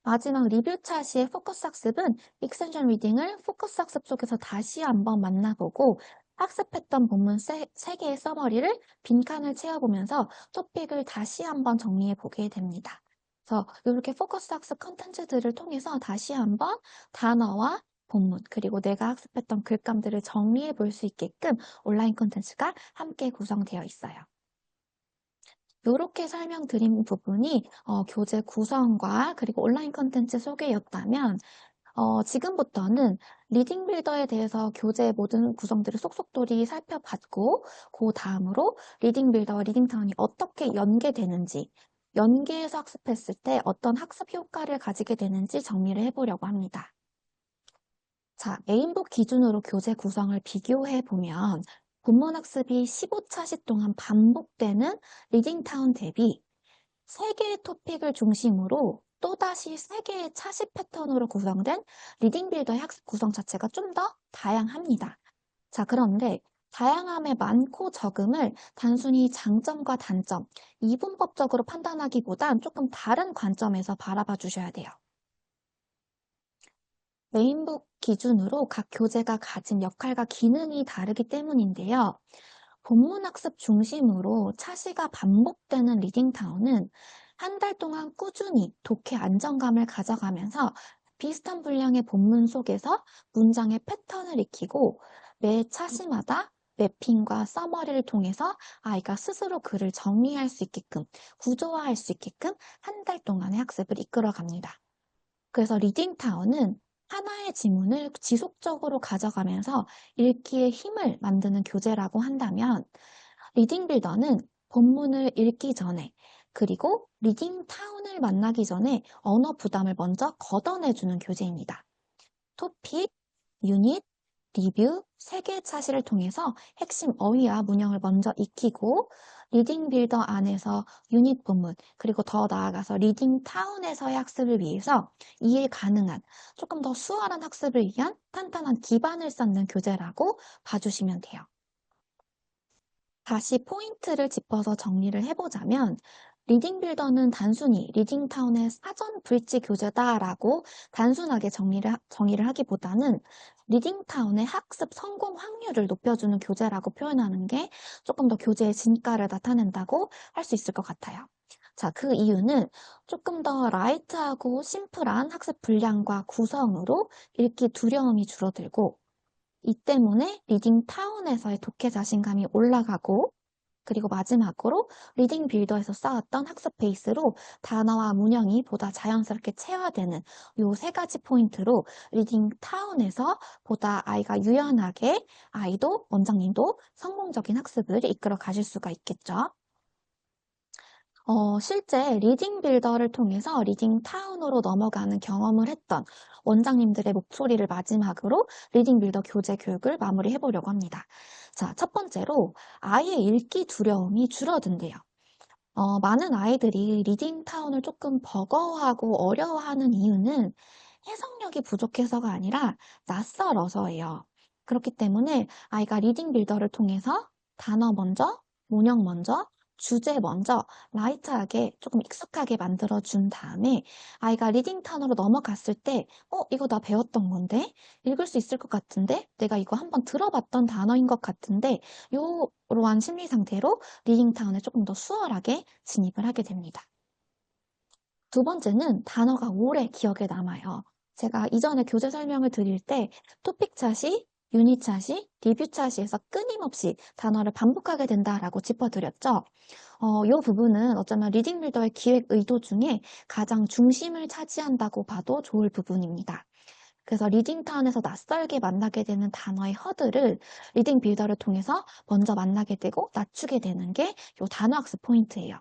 마지막 리뷰 차시의 포커스 학습은 익스텐션 리딩을 포커스 학습 속에서 다시 한번 만나보고 학습했던 본문 3개의 서머리를 빈칸을 채워보면서 토픽을 다시 한번 정리해 보게 됩니다. 그래서 이렇게 포커스 학습 컨텐츠들을 통해서 다시 한번 단어와 본문, 그리고 내가 학습했던 글감들을 정리해 볼 수 있게끔 온라인 컨텐츠가 함께 구성되어 있어요. 이렇게 설명드린 부분이 교재 구성과 그리고 온라인 컨텐츠 소개였다면 지금부터는 리딩 빌더에 대해서 교재의 모든 구성들을 속속들이 살펴봤고 그 다음으로 리딩 빌더와 리딩타운이 어떻게 연계되는지 연계해서 학습했을 때 어떤 학습 효과를 가지게 되는지 정리를 해보려고 합니다. 자, 메인북 기준으로 교재 구성을 비교해 보면 본문 학습이 15차시 동안 반복되는 리딩타운 대비 3개의 토픽을 중심으로 또다시 3개의 차시 패턴으로 구성된 리딩 빌더의 학습 구성 자체가 좀 더 다양합니다. 자, 그런데 다양함의 많고 적음을 단순히 장점과 단점, 이분법적으로 판단하기보단 조금 다른 관점에서 바라봐 주셔야 돼요. 메인북 기준으로 각 교재가 가진 역할과 기능이 다르기 때문인데요. 본문학습 중심으로 차시가 반복되는 리딩타운은 한 달 동안 꾸준히 독해 안정감을 가져가면서 비슷한 분량의 본문 속에서 문장의 패턴을 익히고 매 차시마다 매핑과 서머리를 통해서 아이가 스스로 글을 정리할 수 있게끔, 구조화할 수 있게끔 한 달 동안의 학습을 이끌어 갑니다. 그래서 리딩타운은 하나의 지문을 지속적으로 가져가면서 읽기의 힘을 만드는 교재라고 한다면, 리딩빌더는 본문을 읽기 전에 그리고 리딩타운을 만나기 전에 언어 부담을 먼저 걷어내주는 교재입니다. 토픽, 유닛, 리뷰, 3개의 차시를 통해서 핵심 어휘와 문형을 먼저 익히고 리딩 빌더 안에서 유닛 본문, 그리고 더 나아가서 리딩 타운에서의 학습을 위해서 이해 가능한 조금 더 수월한 학습을 위한 탄탄한 기반을 쌓는 교재라고 봐주시면 돼요. 다시 포인트를 짚어서 정리를 해보자면 리딩 빌더는 단순히 리딩 타운의 사전 불지 교재다라고 단순하게 정의를 하기보다는 리딩 타운의 학습 성공 확률을 높여주는 교재라고 표현하는 게 조금 더 교재의 진가를 나타낸다고 할 수 있을 것 같아요. 자, 그 이유는 조금 더 라이트하고 심플한 학습 분량과 구성으로 읽기 두려움이 줄어들고, 이 때문에 리딩 타운에서의 독해 자신감이 올라가고, 그리고 마지막으로 리딩 빌더에서 쌓았던 학습 베이스로 단어와 문형이 보다 자연스럽게 체화되는 이 3가지 포인트로 리딩 타운에서 보다 아이가 유연하게 아이도 원장님도 성공적인 학습을 이끌어 가실 수가 있겠죠. 실제 리딩 빌더를 통해서 리딩 타운으로 넘어가는 경험을 했던 원장님들의 목소리를 마지막으로 리딩 빌더 교재 교육을 마무리해 보려고 합니다. 자, 첫 번째로 아이의 읽기 두려움이 줄어든대요. 많은 아이들이 리딩 타운을 조금 버거워하고 어려워하는 이유는 해석력이 부족해서가 아니라 낯설어서예요. 그렇기 때문에 아이가 리딩 빌더를 통해서 단어 먼저, 문형 먼저, 주제 먼저 라이트하게 조금 익숙하게 만들어준 다음에 아이가 리딩 타운으로 넘어갔을 때 이거 나 배웠던 건데? 읽을 수 있을 것 같은데? 내가 이거 한번 들어봤던 단어인 것 같은데? 이러한 심리 상태로 리딩 타운에 조금 더 수월하게 진입을 하게 됩니다. 두 번째는 단어가 오래 기억에 남아요. 제가 이전에 교재 설명을 드릴 때 토픽 차시, 유닛 차시, 리뷰 차시에서 끊임없이 단어를 반복하게 된다라고 짚어드렸죠. 이 부분은 어쩌면 리딩 빌더의 기획 의도 중에 가장 중심을 차지한다고 봐도 좋을 부분입니다. 그래서 리딩 타운에서 낯설게 만나게 되는 단어의 허들을 리딩 빌더를 통해서 먼저 만나게 되고 낮추게 되는 게 이 단어 학습 포인트예요.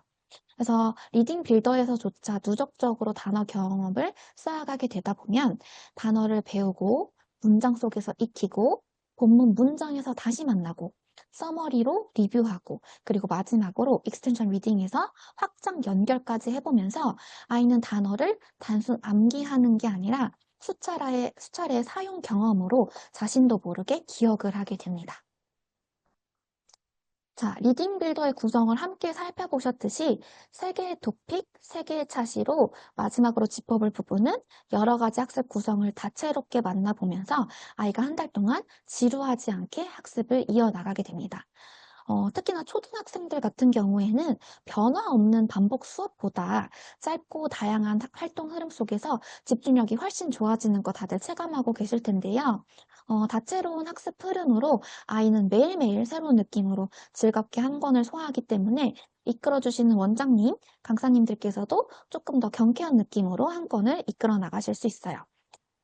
그래서 리딩 빌더에서조차 누적적으로 단어 경험을 쌓아가게 되다 보면 단어를 배우고 문장 속에서 익히고 본문 문장에서 다시 만나고 서머리로 리뷰하고 그리고 마지막으로 익스텐션 리딩에서 확장 연결까지 해보면서 아이는 단어를 단순 암기하는 게 아니라 수차례의 사용 경험으로 자신도 모르게 기억을 하게 됩니다. 자, 리딩 빌더의 구성을 함께 살펴보셨듯이 3개의 토픽, 3개의 차시로 마지막으로 짚어볼 부분은 여러 가지 학습 구성을 다채롭게 만나보면서 아이가 한 달 동안 지루하지 않게 학습을 이어나가게 됩니다. 특히나 초등학생들 같은 경우에는 변화 없는 반복 수업보다 짧고 다양한 활동 흐름 속에서 집중력이 훨씬 좋아지는 거 다들 체감하고 계실 텐데요. 다채로운 학습 흐름으로 아이는 매일매일 새로운 느낌으로 즐겁게 한 권을 소화하기 때문에 이끌어주시는 원장님, 강사님들께서도 조금 더 경쾌한 느낌으로 한 권을 이끌어 나가실 수 있어요.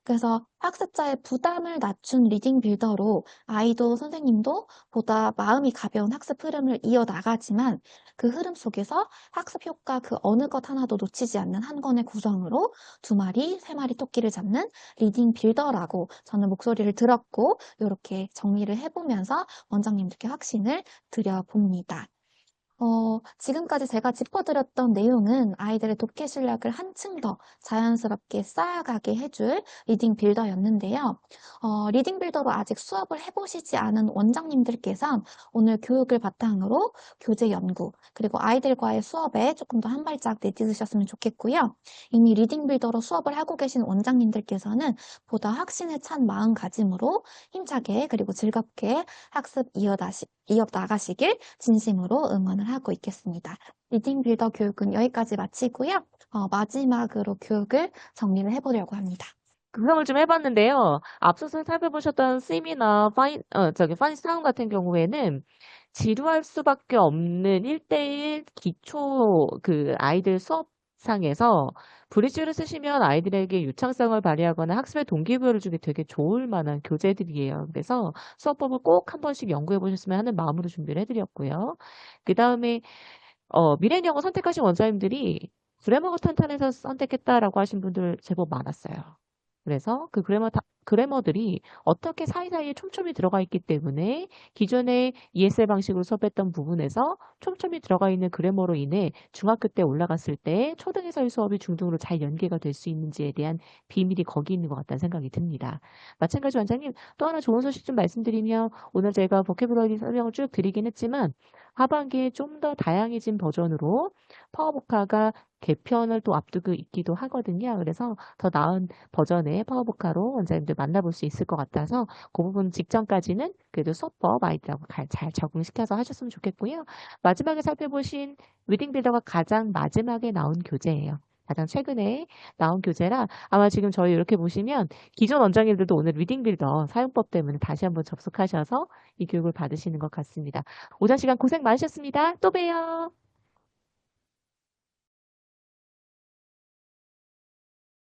그래서 학습자의 부담을 낮춘 리딩 빌더로 아이도 선생님도 보다 마음이 가벼운 학습 흐름을 이어나가지만 그 흐름 속에서 학습 효과 그 어느 것 하나도 놓치지 않는 한 권의 구성으로 2마리, 3마리 토끼를 잡는 리딩 빌더라고 저는 목소리를 들었고 이렇게 정리를 해보면서 원장님들께 확신을 드려봅니다. 지금까지 제가 짚어드렸던 내용은 아이들의 독해 실력을 한층 더 자연스럽게 쌓아가게 해줄 리딩 빌더였는데요. 리딩 빌더로 아직 수업을 해보시지 않은 원장님들께선 오늘 교육을 바탕으로 교재 연구, 그리고 아이들과의 수업에 조금 더 한 발짝 내딛으셨으면 좋겠고요. 이미 리딩 빌더로 수업을 하고 계신 원장님들께서는 보다 확신에 찬 마음가짐으로 힘차게 그리고 즐겁게 학습 이어나가시길 진심으로 응원을 하고 있겠습니다. 리딩 빌더 교육은 여기까지 마치고요. 마지막으로 교육을 정리를 해보려고 합니다.
구성을 좀 해봤는데요. 앞서서 살펴보셨던 심이나 파인 사운 같은 경우에는 지루할 수밖에 없는 1대1 기초 아이들 수업상에서 브릿지를 쓰시면 아이들에게 유창성을 발휘하거나 학습의 동기부여를 주기 되게 좋을 만한 교재들이에요. 그래서 수업법을 꼭 한 번씩 연구해 보셨으면 하는 마음으로 준비를 해드렸고요. 그 다음에 미래인 영어 선택하신 원장님들이 그래머가 탄탄해서 선택했다라고 하신 분들 제법 많았어요. 그래서 그 그래머들이 어떻게 사이사이에 촘촘히 들어가 있기 때문에 기존의 ESL 방식으로 수업했던 부분에서 촘촘히 들어가 있는 그래머로 인해 중학교 때 올라갔을 때 초등에서의 수업이 중등으로 잘 연계가 될 수 있는지에 대한 비밀이 거기 있는 것 같다는 생각이 듭니다. 마찬가지 원장님, 또 하나 좋은 소식 좀 말씀드리면 오늘 제가 보캐블러리 설명을 쭉 드리긴 했지만 하반기에 좀 더 다양해진 버전으로 파워보카가 개편을 또 앞두고 있기도 하거든요. 그래서 더 나은 버전의 파워보카로 원장님들 만나볼 수 있을 것 같아서 그 부분 직전까지는 그래도 수업법 아이들하고 잘 적응시켜서 하셨으면 좋겠고요. 마지막에 살펴보신 리딩 빌더가 가장 마지막에 나온 교재예요. 가장 최근에 나온 교재라 아마 지금 저희 이렇게 보시면 기존 원장님들도 오늘 리딩 빌더 사용법 때문에 다시 한번 접속하셔서 이 교육을 받으시는 것 같습니다. 오전 시간 고생 많으셨습니다. 또 봬요.